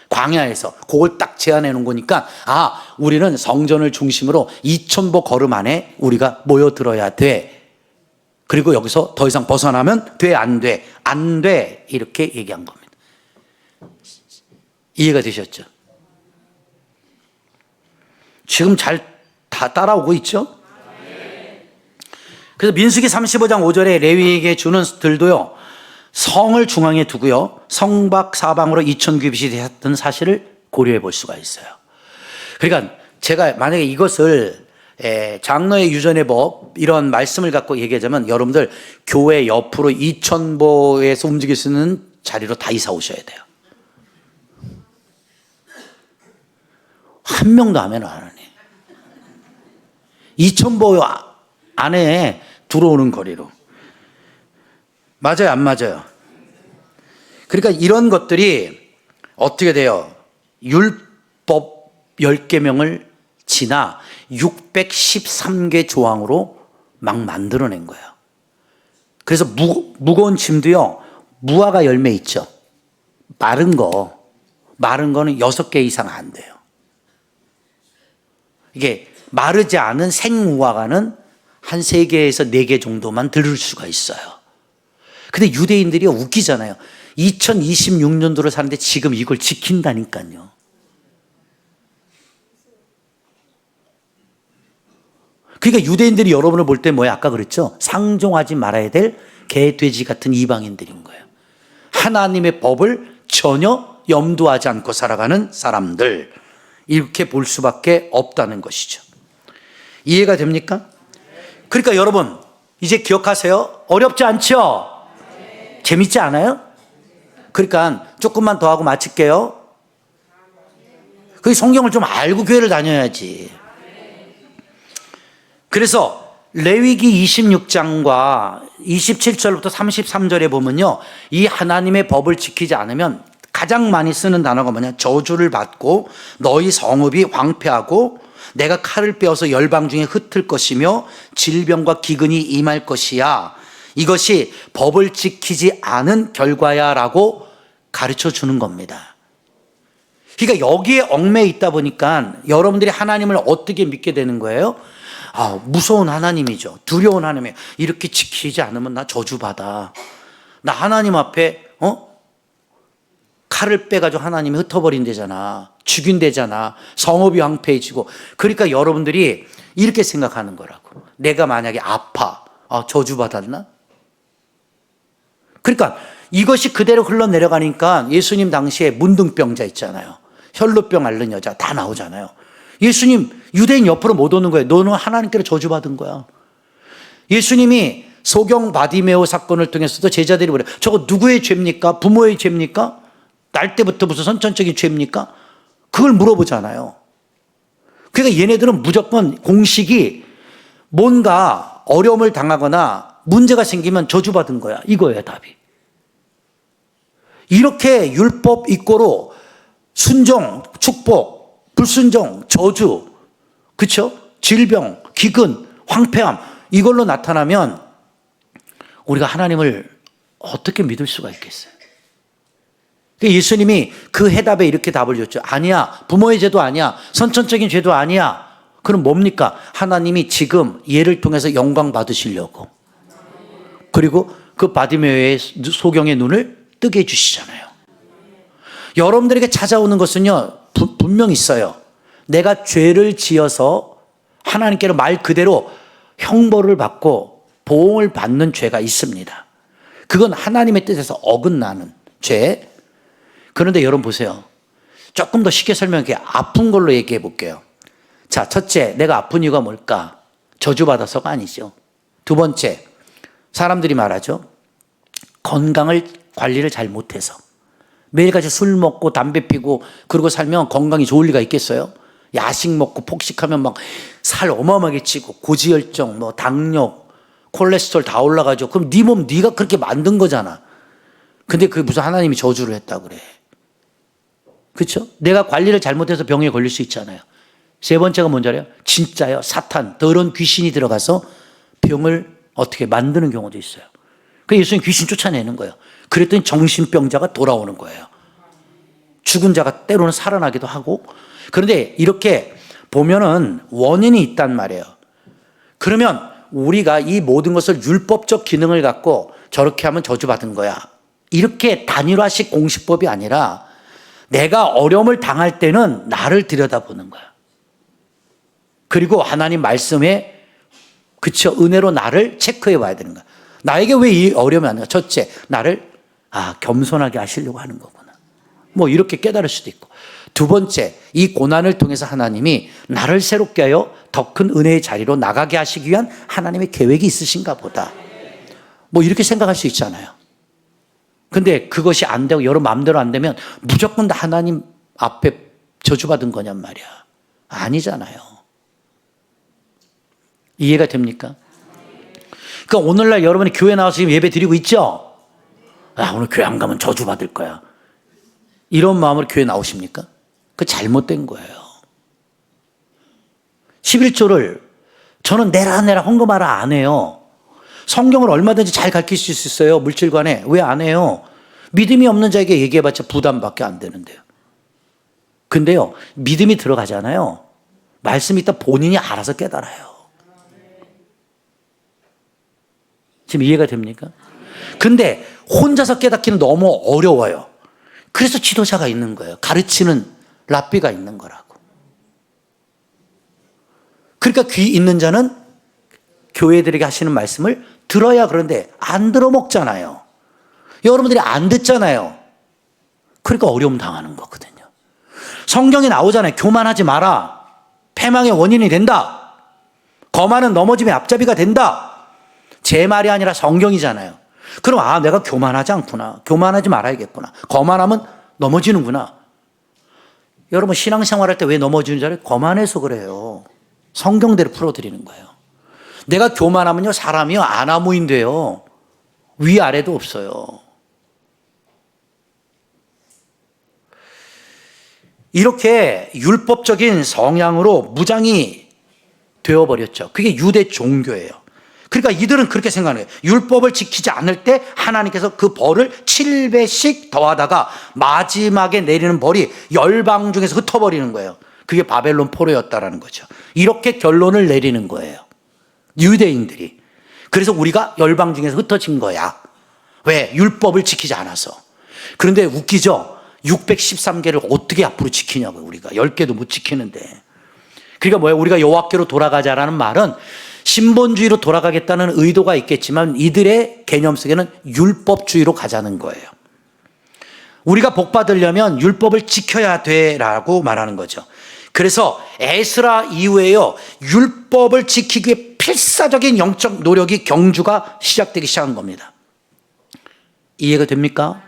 광야에서 그걸 딱 제한해 놓은 거니까, 아, 우리는 성전을 중심으로 2000보 걸음 안에 우리가 모여들어야 돼. 그리고 여기서 더 이상 벗어나면 돼, 안 돼? 안 돼. 이렇게 얘기한 겁니다. 이해가 되셨죠? 지금 잘 다 따라오고 있죠? 그래서 민수기 35장 5절에 레위에게 주는 들도요, 성을 중앙에 두고요, 성박 사방으로 2000규빗이 되었던 사실을 고려해 볼 수가 있어요. 그러니까 제가 만약에 이것을 장로의 유전의 법 이런 말씀을 갖고 얘기하자면 여러분들 교회 옆으로 이천보에서 움직일 수 있는 자리로 다 이사 오셔야 돼요. 한 명도 아멘 안 하네. 이천보 안에 들어오는 거리로. 맞아요, 안 맞아요? 그러니까 이런 것들이 어떻게 돼요? 율법 10계명을 지나 613개 조항으로 막 만들어낸 거예요. 그래서 무거운 짐도요, 무화과 열매 있죠? 마른 거는 6개 이상 안 돼요. 이게 마르지 않은 생무화과는 한 3개에서 4개 정도만 들을 수가 있어요. 근데 유대인들이 웃기잖아요. 2026년도를 사는데 지금 이걸 지킨다니까요. 그러니까 유대인들이 여러분을 볼 때 뭐야? 아까 그랬죠? 상종하지 말아야 될 개, 돼지 같은 이방인들인 거예요. 하나님의 법을 전혀 염두하지 않고 살아가는 사람들, 이렇게 볼 수밖에 없다는 것이죠. 이해가 됩니까? 그러니까 여러분 이제 기억하세요. 어렵지 않죠? 재밌지 않아요? 그러니까 조금만 더 하고 마칠게요. 그 성경을 좀 알고 교회를 다녀야지. 그래서 레위기 26장과 27절부터 33절에 보면요, 이 하나님의 법을 지키지 않으면 가장 많이 쓰는 단어가 뭐냐? 저주를 받고 너희 성읍이 황폐하고 내가 칼을 빼어서 열방 중에 흩을 것이며 질병과 기근이 임할 것이야. 이것이 법을 지키지 않은 결과야 라고 가르쳐 주는 겁니다. 그러니까 여기에 얽매여 있다 보니까 여러분들이 하나님을 어떻게 믿게 되는 거예요? 무서운 하나님이죠. 두려운 하나님이에요. 이렇게 지키지 않으면 나 저주받아. 나 하나님 앞에 칼을 빼가지고 하나님이 흩어버린대잖아. 죽인대잖아. 성읍이 황폐해지고. 그러니까 여러분들이 이렇게 생각하는 거라고. 내가 만약에 아파. 저주받았나? 그러니까 이것이 그대로 흘러내려가니까 예수님 당시에 문둥병자 있잖아요. 혈루병 앓는 여자 다 나오잖아요. 예수님 유대인 옆으로 못 오는 거예요. 너는 하나님께로 저주받은 거야. 예수님이 소경 바디메오 사건을 통해서도 제자들이 그래요. 저거 누구의 죄입니까? 부모의 죄입니까? 날 때부터 무슨 선천적인 죄입니까? 그걸 물어보잖아요. 그러니까 얘네들은 무조건 공식이 뭔가 어려움을 당하거나 문제가 생기면 저주받은 거야. 이거예요, 답이. 이렇게 율법 이꼬로 순종, 축복, 불순종, 저주, 그렇죠? 질병, 기근, 황폐함 이걸로 나타나면 우리가 하나님을 어떻게 믿을 수가 있겠어요? 예수님이 그 해답에 이렇게 답을 줬죠. 아니야. 부모의 죄도 아니야. 선천적인 죄도 아니야. 그럼 뭡니까? 하나님이 지금 얘를 통해서 영광 받으시려고. 그리고 그 바디메오의 소경의 눈을 뜨게 해주시잖아요. 여러분들에게 찾아오는 것은요, 분명 있어요. 내가 죄를 지어서 하나님께로 말 그대로 형벌을 받고 보응을 받는 죄가 있습니다. 그건 하나님의 뜻에서 어긋나는 죄. 그런데 여러분 보세요. 조금 더 쉽게 설명해 아픈 걸로 얘기해 볼게요. 자, 첫째, 내가 아픈 이유가 뭘까? 저주받아서가 아니죠. 두 번째, 사람들이 말하죠. 건강을 관리를 잘 못해서. 매일같이 술 먹고 담배 피고 그러고 살면 건강이 좋을 리가 있겠어요? 야식 먹고 폭식하면 막 살 어마어마하게 찌고 고지혈증, 당뇨, 콜레스테롤 다 올라가죠. 그럼 네 몸 네가 그렇게 만든 거잖아. 근데 그게 무슨 하나님이 저주를 했다고 그래. 그렇죠? 내가 관리를 잘못해서 병에 걸릴 수 있잖아요. 세 번째가 뭔지 알아요? 진짜요. 사탄, 더러운 귀신이 들어가서 병을 어떻게 만드는 경우도 있어요. 그래서 예수님 귀신 쫓아내는 거예요. 그랬더니 정신병자가 돌아오는 거예요. 죽은 자가 때로는 살아나기도 하고. 그런데 이렇게 보면은 원인이 있단 말이에요. 그러면 우리가 이 모든 것을 율법적 기능을 갖고 저렇게 하면 저주받은 거야. 이렇게 단일화식 공식법이 아니라 내가 어려움을 당할 때는 나를 들여다보는 거야. 그리고 하나님 말씀에 그쵸 은혜로 나를 체크해 봐야 되는 거야. 나에게 왜 이 어려움이 안 나? 첫째, 나를 겸손하게 하시려고 하는 거구나. 이렇게 깨달을 수도 있고. 두 번째, 이 고난을 통해서 하나님이 나를 새롭게 하여 더 큰 은혜의 자리로 나가게 하시기 위한 하나님의 계획이 있으신가 보다. 뭐 이렇게 생각할 수 있잖아요. 근데 그것이 안 되고 여러분 마음대로 안 되면 무조건 다 하나님 앞에 저주받은 거냔 말이야. 아니잖아요. 이해가 됩니까? 그러니까 오늘날 여러분이 교회 나와서 지금 예배 드리고 있죠? 아, 오늘 교회 안 가면 저주받을 거야. 이런 마음으로 교회 나오십니까? 그거 잘못된 거예요. 11조를 저는 내라 헌금하라 안 해요. 성경을 얼마든지 잘 가르칠 수 있어요. 물질관에. 왜 안 해요? 믿음이 없는 자에게 얘기해봤자 부담밖에 안 되는데요. 근데요, 믿음이 들어가잖아요. 말씀이 있다 본인이 알아서 깨달아요. 지금 이해가 됩니까? 근데 혼자서 깨닫기는 너무 어려워요. 그래서 지도자가 있는 거예요. 가르치는 랍비가 있는 거라고. 그러니까 귀 있는 자는 교회들에게 하시는 말씀을 들어야 그런데 안 들어먹잖아요. 여러분들이 안 듣잖아요. 그러니까 어려움 당하는 거거든요. 성경에 나오잖아요. 교만하지 마라. 패망의 원인이 된다. 거만은 넘어짐의 앞잡이가 된다. 제 말이 아니라 성경이잖아요. 그럼 아, 내가 교만하지 않구나. 교만하지 말아야겠구나. 거만하면 넘어지는구나. 여러분 신앙생활할 때 왜 넘어지는 줄 알아요? 거만해서 그래요. 성경대로 풀어드리는 거예요. 내가 교만하면요 사람이요 아나무인 돼요. 위아래도 없어요. 이렇게 율법적인 성향으로 무장이 되어버렸죠. 그게 유대 종교예요. 그러니까 이들은 그렇게 생각해요. 율법을 지키지 않을 때 하나님께서 그 벌을 7배씩 더하다가 마지막에 내리는 벌이 열방 중에서 흩어버리는 거예요. 그게 바벨론 포로였다라는 거죠. 이렇게 결론을 내리는 거예요. 유대인들이. 그래서 우리가 열방 중에서 흩어진 거야. 왜? 율법을 지키지 않아서. 그런데 웃기죠? 613개를 어떻게 앞으로 지키냐고요. 우리가 10개도 못 지키는데. 그러니까 뭐예요? 우리가 여호와께로 돌아가자라는 말은 신본주의로 돌아가겠다는 의도가 있겠지만 이들의 개념 속에는 율법주의로 가자는 거예요. 우리가 복 받으려면 율법을 지켜야 돼라고 말하는 거죠. 그래서 에스라 이후에요, 율법을 지키기 위해 필사적인 영적 노력이 경주가 시작되기 시작한 겁니다. 이해가 됩니까?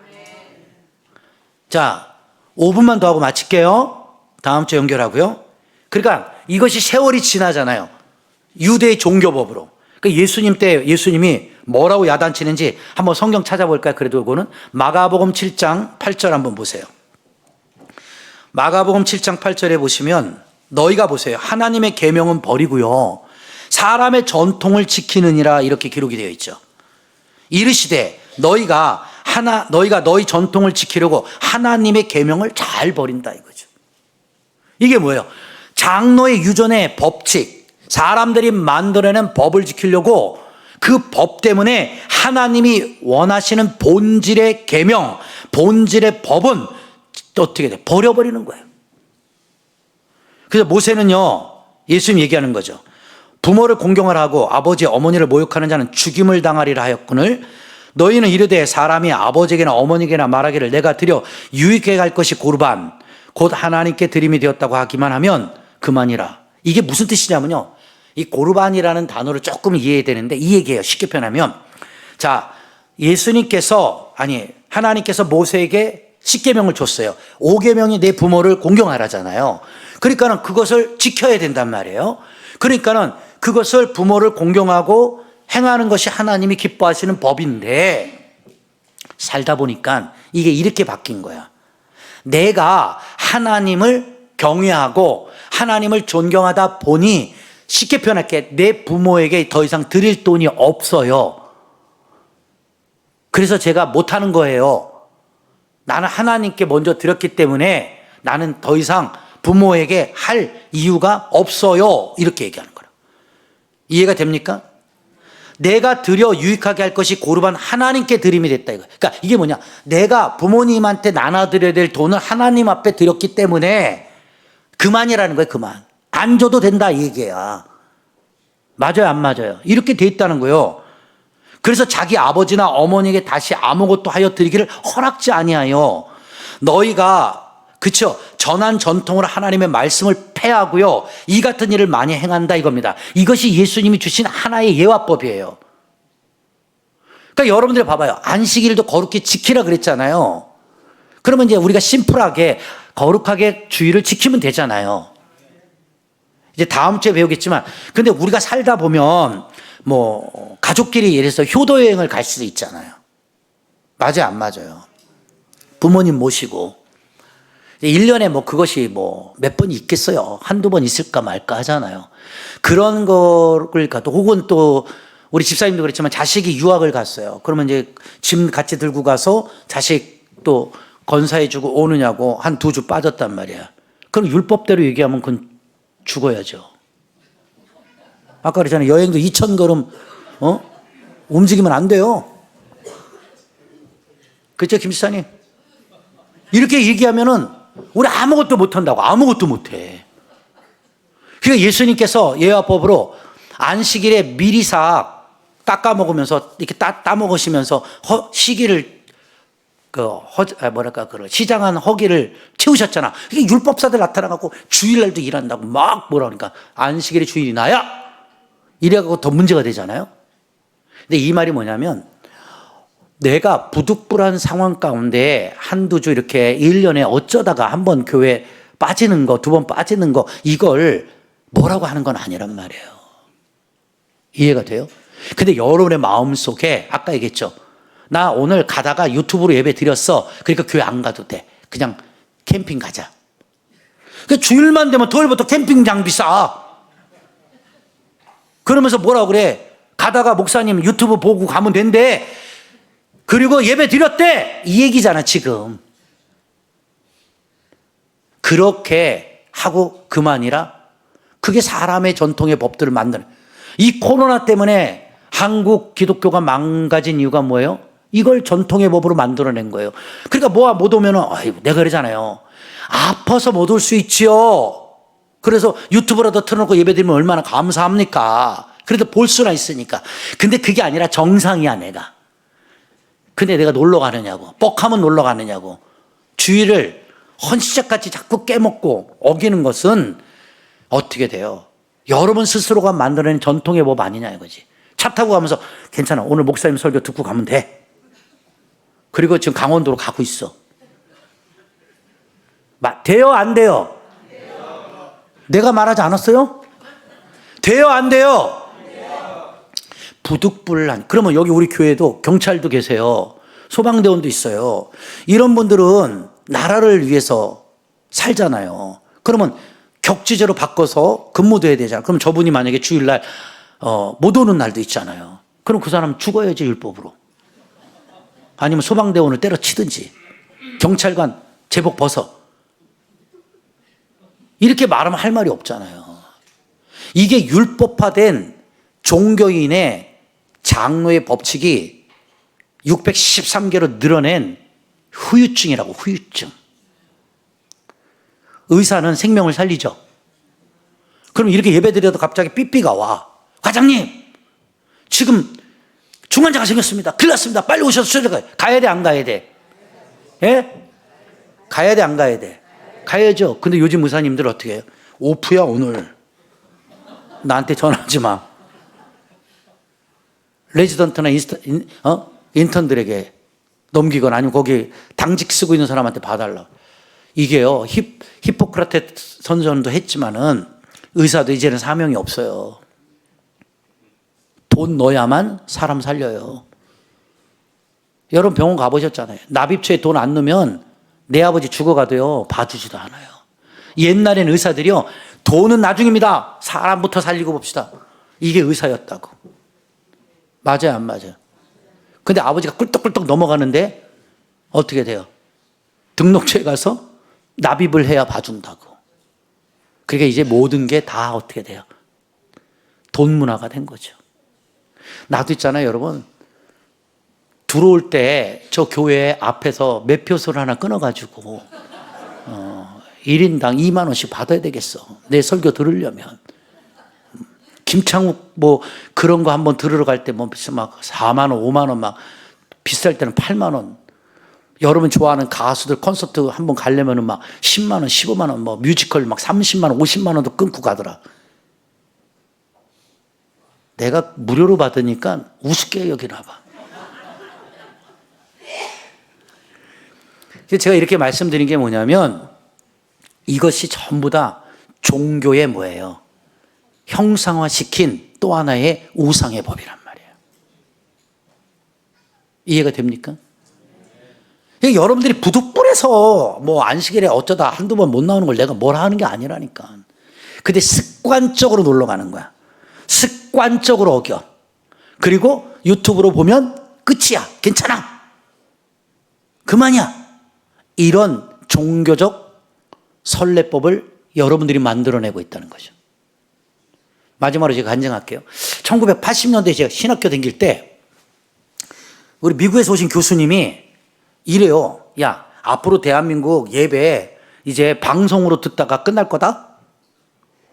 자, 5분만 더 하고 마칠게요. 다음 주에 연결하고요. 그러니까 이것이 세월이 지나잖아요. 유대의 종교법으로. 그러니까 예수님 때 예수님이 뭐라고 야단치는지 한번 성경 찾아볼까요? 그래도 이거는 마가복음 7장 8절 한번 보세요. 마가복음 7장 8절에 보시면 너희가 보세요. 하나님의 계명은 버리고요. 사람의 전통을 지키느니라 이렇게 기록이 되어 있죠. 이르시되 너희가 너희 전통을 지키려고 하나님의 계명을 잘 버린다 이거죠. 이게 뭐예요? 장로의 유전의 법칙, 사람들이 만들어낸 법을 지키려고 그 법 때문에 하나님이 원하시는 본질의 계명, 본질의 법은 어떻게 돼? 버려버리는 거예요. 그래서 모세는요, 예수님 얘기하는 거죠. 부모를 공경하라 하고 아버지 어머니를 모욕하는 자는 죽임을 당하리라 하였거늘 너희는 이르되 사람이 아버지에게나 어머니에게나 말하기를 내가 드려 유익해 갈 것이 고르반 곧 하나님께 드림이 되었다고 하기만 하면 그만이라. 이게 무슨 뜻이냐면요, 이 고르반이라는 단어를 조금 이해해야 되는데 이 얘기예요. 쉽게 표현하면, 자, 하나님께서 모세에게 10계명을 줬어요. 5계명이 내 부모를 공경하라잖아요. 그러니까는 그것을 지켜야 된단 말이에요. 그러니까는 그것을 부모를 공경하고 행하는 것이 하나님이 기뻐하시는 법인데 살다 보니까 이게 이렇게 바뀐 거야. 내가 하나님을 경외하고 하나님을 존경하다 보니 쉽게 표현할게, 내 부모에게 더 이상 드릴 돈이 없어요. 그래서 제가 못하는 거예요. 나는 하나님께 먼저 드렸기 때문에 나는 더 이상 부모에게 할 이유가 없어요. 이렇게 얘기하는 거라. 이해가 됩니까? 내가 드려 유익하게 할 것이 고르반 하나님께 드림이 됐다 이거. 그러니까 이게 뭐냐? 내가 부모님한테 나눠드려야 될 돈을 하나님 앞에 드렸기 때문에 그만이라는 거예요. 그만. 안 줘도 된다 이 얘기야. 맞아요, 안 맞아요? 이렇게 돼 있다는 거예요. 그래서 자기 아버지나 어머니에게 다시 아무것도 하여 드리기를 허락지 아니하여 너희가 그렇죠? 전한 전통으로 하나님의 말씀을 폐하고요. 이 같은 일을 많이 행한다 이겁니다. 이것이 예수님이 주신 하나의 예화법이에요. 그러니까 여러분들 봐봐요. 안식일도 거룩히 지키라 그랬잖아요. 그러면 이제 우리가 심플하게 거룩하게 주의를 지키면 되잖아요. 이제 다음 주에 배우겠지만, 근데 우리가 살다 보면 뭐 가족끼리 예를 들어서 효도 여행을 갈 수도 있잖아요. 맞아요, 안 맞아요? 부모님 모시고 1년에 뭐 그것이 뭐 몇 번 있겠어요. 한두 번 있을까 말까 하잖아요. 그런 거를 가도, 혹은 또 우리 집사님도 그랬지만 자식이 유학을 갔어요. 그러면 이제 짐 같이 들고 가서 자식 또 건사해주고 오느냐고 한 2주 빠졌단 말이야. 그럼 율법대로 얘기하면 그건 죽어야죠. 아까 그랬잖아요. 여행도 2,000걸음 움직이면 안 돼요. 그렇죠, 김 지사님? 이렇게 얘기하면은 우리 아무것도 못한다고. 아무것도 못해. 그러니까 예수님께서 예화법으로 안식일에 미리사 깎아 먹으면서 이렇게 따먹으시면서 시기를 시장한 허기를 채우셨잖아. 이게 율법사들 나타나갖고 주일날도 일한다고 막 뭐라 그러니까 안식일에 주일이 나야? 이래갖고 더 문제가 되잖아요. 근데 이 말이 뭐냐면, 내가 부득불한 상황 가운데 한두 주 이렇게 1년에 어쩌다가 한 번 교회 빠지는 거, 2번 빠지는 거, 이걸 뭐라고 하는 건 아니란 말이에요. 이해가 돼요? 근데 여러분의 마음 속에 아까 얘기했죠. 나 오늘 가다가 유튜브로 예배 드렸어. 그러니까 교회 안 가도 돼. 그냥 캠핑 가자. 그 주일만 되면 토요일부터 캠핑 장비 싸. 그러면서 뭐라고 그래? 가다가 목사님 유튜브 보고 가면 된대. 그리고 예배 드렸대. 이 얘기잖아, 지금. 그렇게 하고 그만이라? 그게 사람의 전통의 법들을 만드는. 이 코로나 때문에 한국 기독교가 망가진 이유가 뭐예요? 이걸 전통의 법으로 만들어낸 거예요. 그러니까 뭐가 못 오면은, 내가 그러잖아요. 아파서 못 올 수 있지요. 그래서 유튜브라도 틀어놓고 예배 드리면 얼마나 감사합니까? 그래도 볼 수나 있으니까. 근데 그게 아니라 정상이야, 내가. 근데 내가 놀러 가느냐고. 뻑하면 놀러 가느냐고. 주의를 헌시작같이 자꾸 깨먹고 어기는 것은 어떻게 돼요? 여러분 스스로가 만들어낸 전통의 법 아니냐 이거지. 차 타고 가면서 괜찮아. 오늘 목사님 설교 듣고 가면 돼. 그리고 지금 강원도로 가고 있어. 돼요? 안 돼요? 내가 말하지 않았어요? 돼요? 안 돼요? 부득불한. 그러면 여기 우리 교회도 경찰도 계세요. 소방대원도 있어요. 이런 분들은 나라를 위해서 살잖아요. 그러면 격지제로 바꿔서 근무도 해야 되잖아요. 그럼 저분이 만약에 주일날 못 오는 날도 있잖아요. 그럼 그 사람 죽어야지, 율법으로. 아니면 소방대원을 때려치든지 경찰관 제복 벗어. 이렇게 말하면 할 말이 없잖아요. 이게 율법화된 종교인의 장로의 법칙이 613개로 늘어낸 후유증이라고. 후유증. 의사는 생명을 살리죠. 그럼 이렇게 예배드려도 갑자기 삐삐가 와. 과장님, 지금 중환자가 생겼습니다. 큰일 났습니다. 빨리 오셔서 수술해가요. 가야 돼, 안 가야 돼? 예? 가야 돼, 안 가야 돼? 가야죠. 근데 요즘 의사님들 어떻게 해요? 오프야, 오늘. 나한테 전화하지 마. 레지던트나 인턴들에게 넘기거나 아니면 거기 당직 쓰고 있는 사람한테 봐달라. 이게요, 히포크라테스 선전도 했지만은 의사도 이제는 사명이 없어요. 돈 넣어야만 사람 살려요. 여러분 병원 가보셨잖아요. 납입처에 돈 안 넣으면 내 아버지 죽어가도요, 봐주지도 않아요. 옛날엔 의사들이요, 돈은 나중입니다. 사람부터 살리고 봅시다. 이게 의사였다고. 맞아요, 안 맞아요? 근데 아버지가 꿀떡꿀떡 넘어가는데 어떻게 돼요? 등록처에 가서 납입을 해야 봐준다고. 그러니까 이제 모든 게 다 어떻게 돼요? 돈 문화가 된 거죠. 나도 있잖아요, 여러분. 들어올 때 저 교회 앞에서 매표소를 하나 끊어가지고 1인당 2만 원씩 받아야 되겠어. 내 설교 들으려면. 김창욱 뭐 그런 거 한번 들으러 갈 때 뭐 막 4만 원, 5만 원 막 비쌀 때는 8만 원. 여러분 좋아하는 가수들 콘서트 한번 가려면은 막 10만 원, 15만 원, 뭐 뮤지컬 막 30만 원, 50만 원도 끊고 가더라. 내가 무료로 받으니까 우습게 여기나 봐. 제가 이렇게 말씀드린 게 뭐냐면 이것이 전부 다 종교의 뭐예요? 형상화시킨 또 하나의 우상의 법이란 말이에요. 이해가 됩니까? 여러분들이 부득불해서 뭐 안식일에 어쩌다 한두 번 못 나오는 걸 내가 뭐라 하는 게 아니라니까. 근데 습관적으로 놀러 가는 거야. 습관적으로 어겨. 그리고 유튜브로 보면 끝이야. 괜찮아. 그만이야. 이런 종교적 선례법을 여러분들이 만들어내고 있다는 거죠. 마지막으로 제가 간증할게요. 1980년대에 제가 신학교 다닐 때 우리 미국에서 오신 교수님이 이래요. 야, 앞으로 대한민국 예배 이제 방송으로 듣다가 끝날 거다?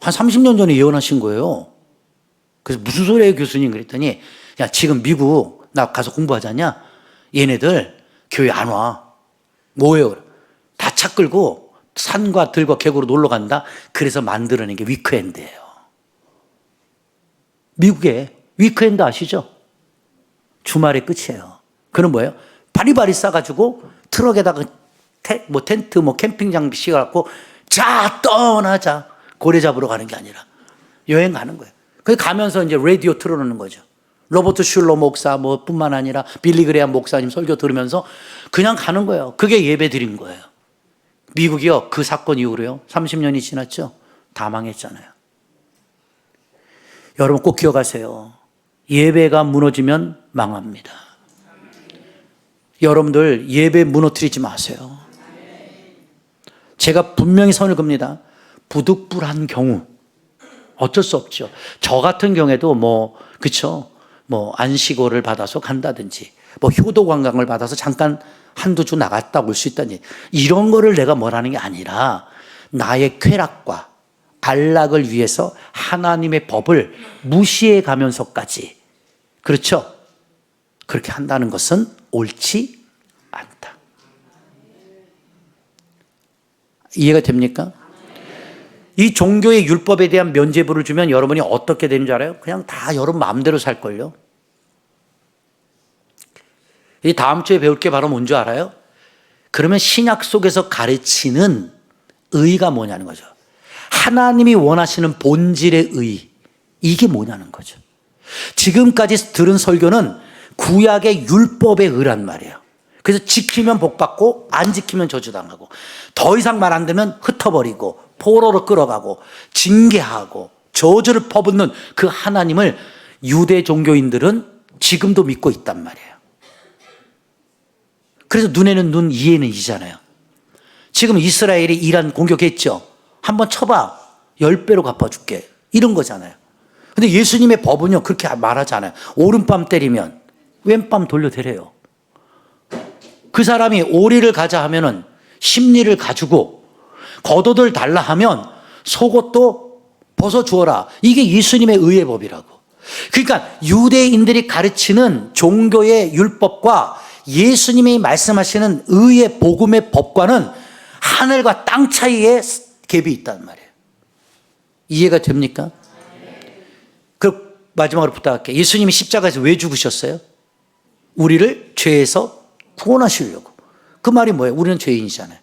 한 30년 전에 예언하신 거예요. 그래서 무슨 소리예요, 교수님? 그랬더니 야, 지금 미국 나 가서 공부하자냐? 얘네들 교회 안 와. 뭐예요? 다 차 끌고 산과 들과 계곡으로 놀러 간다. 그래서 만들어낸 게 위크엔드예요. 미국에 위크엔드 아시죠? 주말의 끝이에요. 그건 뭐예요? 바리바리 싸가지고 트럭에다가 텐트, 캠핑 장비 씌워갖고 자 떠나자 고래 잡으러 가는 게 아니라 여행 가는 거예요. 그래서 가면서 이제 라디오 틀어놓는 거죠. 로버트 슐러 목사 뿐만 아니라 빌리 그레이엄 목사님 설교 들으면서 그냥 가는 거예요. 그게 예배 드린 거예요. 미국이요, 그 사건 이후로요, 30년이 지났죠. 다 망했잖아요. 여러분 꼭 기억하세요. 예배가 무너지면 망합니다. 여러분들 예배 무너뜨리지 마세요. 제가 분명히 선을 긋습니다. 부득불한 경우 어쩔 수 없죠. 저 같은 경우에도 그쵸? 안식월을 받아서 간다든지, 효도 관광을 받아서 잠깐 한두 주 나갔다 올 수 있다든지, 이런 거를 내가 뭐라는 게 아니라 나의 쾌락과 안락을 위해서 하나님의 법을 무시해 가면서까지, 그렇죠? 그렇게 한다는 것은 옳지 않다. 이해가 됩니까? 이 종교의 율법에 대한 면죄부를 주면 여러분이 어떻게 되는 줄 알아요? 그냥 다 여러분 마음대로 살걸요. 이 다음 주에 배울 게 바로 뭔지 알아요? 그러면 신약 속에서 가르치는 의가 뭐냐는 거죠. 하나님이 원하시는 본질의 의, 이게 뭐냐는 거죠. 지금까지 들은 설교는 구약의 율법의 의란 말이에요. 그래서 지키면 복받고 안 지키면 저주당하고, 더 이상 말 안 되면 흩어버리고 포로로 끌어가고 징계하고 저주를 퍼붓는 그 하나님을 유대 종교인들은 지금도 믿고 있단 말이에요. 그래서 눈에는 눈, 이에는 이잖아요. 지금 이스라엘이 이란 공격했죠. 한번 쳐봐, 10배로 갚아줄게, 이런 거잖아요. 근데 예수님의 법은요, 그렇게 말하잖아요. 오른밤 때리면 왼밤 돌려대래요. 그 사람이 오리를 가자 하면은 심리를 가지고, 겉옷을 달라 하면 속옷도 벗어주어라. 이게 예수님의 의의 법이라고. 그러니까 유대인들이 가르치는 종교의 율법과 예수님이 말씀하시는 의의 복음의 법과는 하늘과 땅 차이에 갭이 있단 말이에요. 이해가 됩니까? 그 마지막으로 부탁할게요. 예수님이 십자가에서 왜 죽으셨어요? 우리를 죄에서 구원하시려고. 그 말이 뭐예요? 우리는 죄인이잖아요.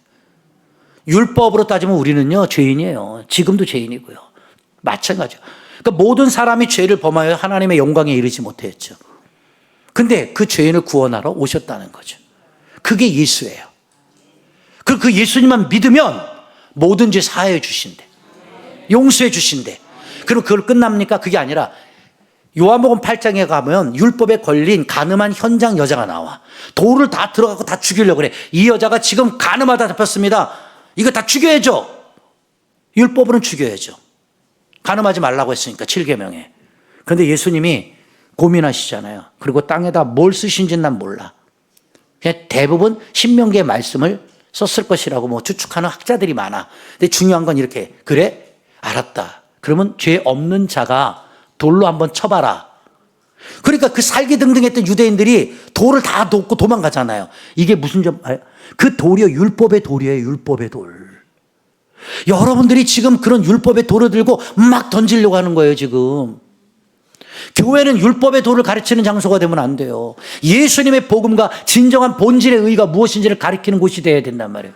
율법으로 따지면 우리는요, 죄인이에요. 지금도 죄인이고요. 마찬가지요. 그러니까 모든 사람이 죄를 범하여 하나님의 영광에 이르지 못했죠. 근데 그 죄인을 구원하러 오셨다는 거죠. 그게 예수예요. 그 예수님만 믿으면 모든 죄 사해 주신대. 용서해 주신대. 그럼 그걸 끝납니까? 그게 아니라 요한복음 8장에 가면 율법에 걸린 간음한 현장 여자가 나와. 돌을 다 들어가고 다 죽이려고 그래. 이 여자가 지금 간음하다 잡혔습니다. 이거 다 죽여야죠. 율법으로는 죽여야죠. 간음하지 말라고 했으니까 7계명에. 그런데 예수님이 고민하시잖아요. 그리고 땅에다 뭘 쓰신지는 난 몰라. 그냥 대부분 신명기의 말씀을 썼을 것이라고 추측하는 학자들이 많아. 근데 중요한 건 이렇게, 그래? 알았다. 그러면 죄 없는 자가 돌로 한번 쳐봐라. 그러니까 그 살기등등했던 유대인들이 돌을 다 놓고 도망가잖아요. 이게 무슨 그 돌이요, 율법의 돌이에요. 율법의 돌. 여러분들이 지금 그런 율법의 돌을 들고 막 던지려고 하는 거예요, 지금. 교회는 율법의 돌을 가르치는 장소가 되면 안 돼요. 예수님의 복음과 진정한 본질의 의의가 무엇인지를 가르치는 곳이 되어야 된단 말이에요.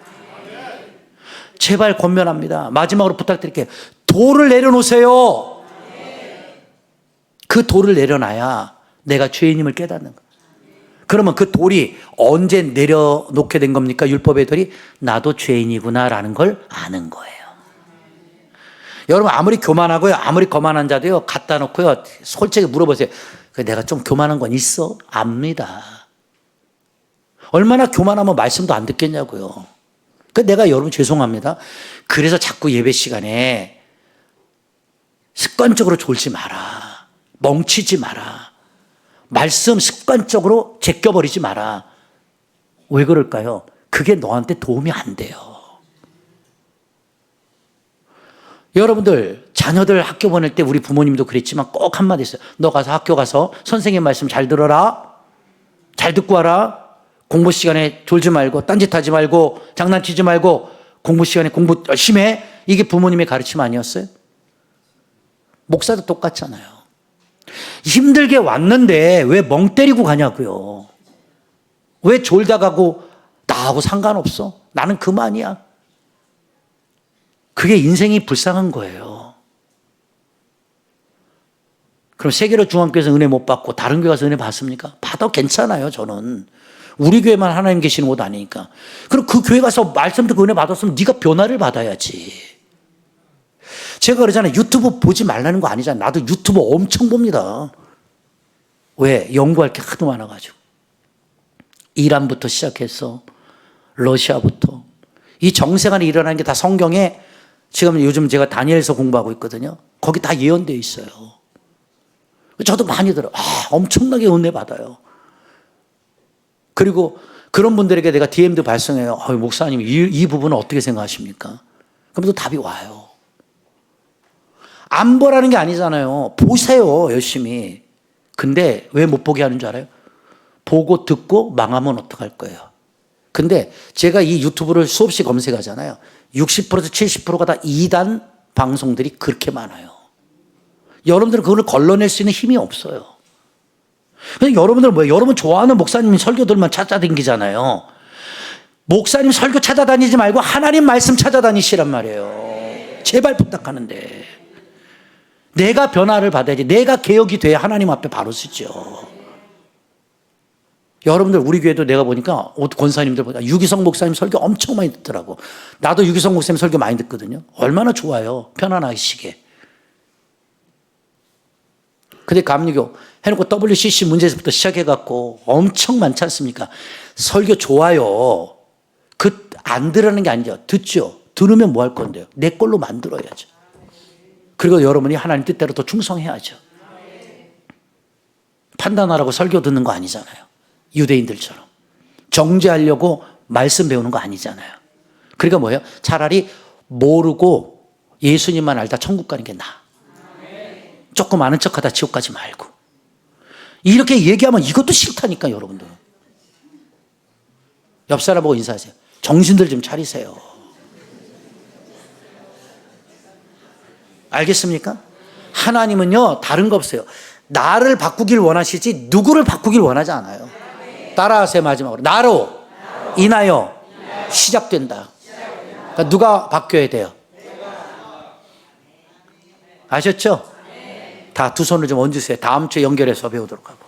제발 권면합니다. 마지막으로 부탁드릴게요. 돌을 내려놓으세요. 그 돌을 내려놔야 내가 죄인임을 깨닫는 거예요. 그러면 그 돌이 언제 내려놓게 된 겁니까? 율법의 돌이 나도 죄인이구나라는 걸 아는 거예요. 여러분 아무리 교만하고요, 아무리 거만한 자도요, 갖다 놓고요, 솔직히 물어보세요. 내가 좀 교만한 건 있어? 압니다. 얼마나 교만하면 말씀도 안 듣겠냐고요. 내가 여러분 죄송합니다. 그래서 자꾸 예배 시간에 습관적으로 졸지 마라. 멍치지 마라. 말씀 습관적으로 제껴버리지 마라. 왜 그럴까요? 그게 너한테 도움이 안 돼요. 여러분들 자녀들 학교 보낼 때 우리 부모님도 그랬지만 꼭 한마디 있어요. 너 가서 학교 가서 선생님 말씀 잘 들어라. 잘 듣고 와라. 공부 시간에 졸지 말고 딴짓하지 말고 장난치지 말고 공부 시간에 공부 열심히 해. 이게 부모님의 가르침 아니었어요? 목사도 똑같잖아요. 힘들게 왔는데 왜 멍 때리고 가냐고요. 왜 졸다 가고 나하고 상관없어. 나는 그만이야. 그게 인생이 불쌍한 거예요. 그럼 세계로 중앙교회에서 은혜 못 받고 다른 교회 가서 은혜 받습니까? 받아도 괜찮아요. 저는. 우리 교회만 하나님 계시는 곳 아니니까. 그럼 그 교회 가서 말씀 듣고 은혜 받았으면 네가 변화를 받아야지. 제가 그러잖아요. 유튜브 보지 말라는 거 아니잖아요. 나도 유튜브 엄청 봅니다. 왜? 연구할 게 하도 많아가지고. 이란부터 시작해서 러시아부터. 이 정세간에 일어나는 게 다 성경에 지금 요즘 제가 다니엘서 공부하고 있거든요. 거기 다 예언되어 있어요. 저도 많이 들어요. 엄청나게 은혜 받아요. 그리고 그런 분들에게 내가 DM도 발송해요. 목사님 이 부분은 어떻게 생각하십니까? 그럼 또 답이 와요. 안 보라는 게 아니잖아요. 보세요, 열심히. 근데 왜 못 보게 하는 줄 알아요? 보고 듣고 망하면 어떡할 거예요? 근데 제가 이 유튜브를 수없이 검색하잖아요. 60%에서 70%가 다 이단 방송들이 그렇게 많아요. 여러분들은 그걸 걸러낼 수 있는 힘이 없어요. 여러분들은 뭐예요? 여러분 좋아하는 목사님 설교들만 찾아다니잖아요. 목사님 설교 찾아다니지 말고 하나님 말씀 찾아다니시란 말이에요. 제발 부탁하는데. 내가 변화를 받아야지. 내가 개혁이 돼야 하나님 앞에 바로 서죠. 여러분들 우리 교회도 내가 보니까 권사님들 보니까 유기성 목사님 설교 엄청 많이 듣더라고. 나도 유기성 목사님 설교 많이 듣거든요. 얼마나 좋아요. 편안하시게. 근데 감리교 해놓고 WCC 문제에서부터 시작해갖고 엄청 많지 않습니까? 설교 좋아요. 안 들으는 게 아니죠. 듣죠. 들으면 뭐 할 건데요? 내 걸로 만들어야죠. 그리고 여러분이 하나님 뜻대로 더 충성해야죠. 판단하라고 설교 듣는 거 아니잖아요. 유대인들처럼. 정죄하려고 말씀 배우는 거 아니잖아요. 그러니까 뭐예요? 차라리 모르고 예수님만 알다 천국 가는 게 나아. 조금 아는 척하다 지옥 가지 말고. 이렇게 얘기하면 이것도 싫다니까 여러분들. 옆 사람 보고 인사하세요. 정신들 좀 차리세요. 알겠습니까? 하나님은요 다른 거 없어요. 나를 바꾸길 원하시지 누구를 바꾸길 원하지 않아요. 따라하세요. 마지막으로. 나로 인하여 시작된다. 그러니까 누가 바뀌어야 돼요? 아셨죠? 다 두 손을 좀 얹으세요. 다음 주에 연결해서 배우도록 하고.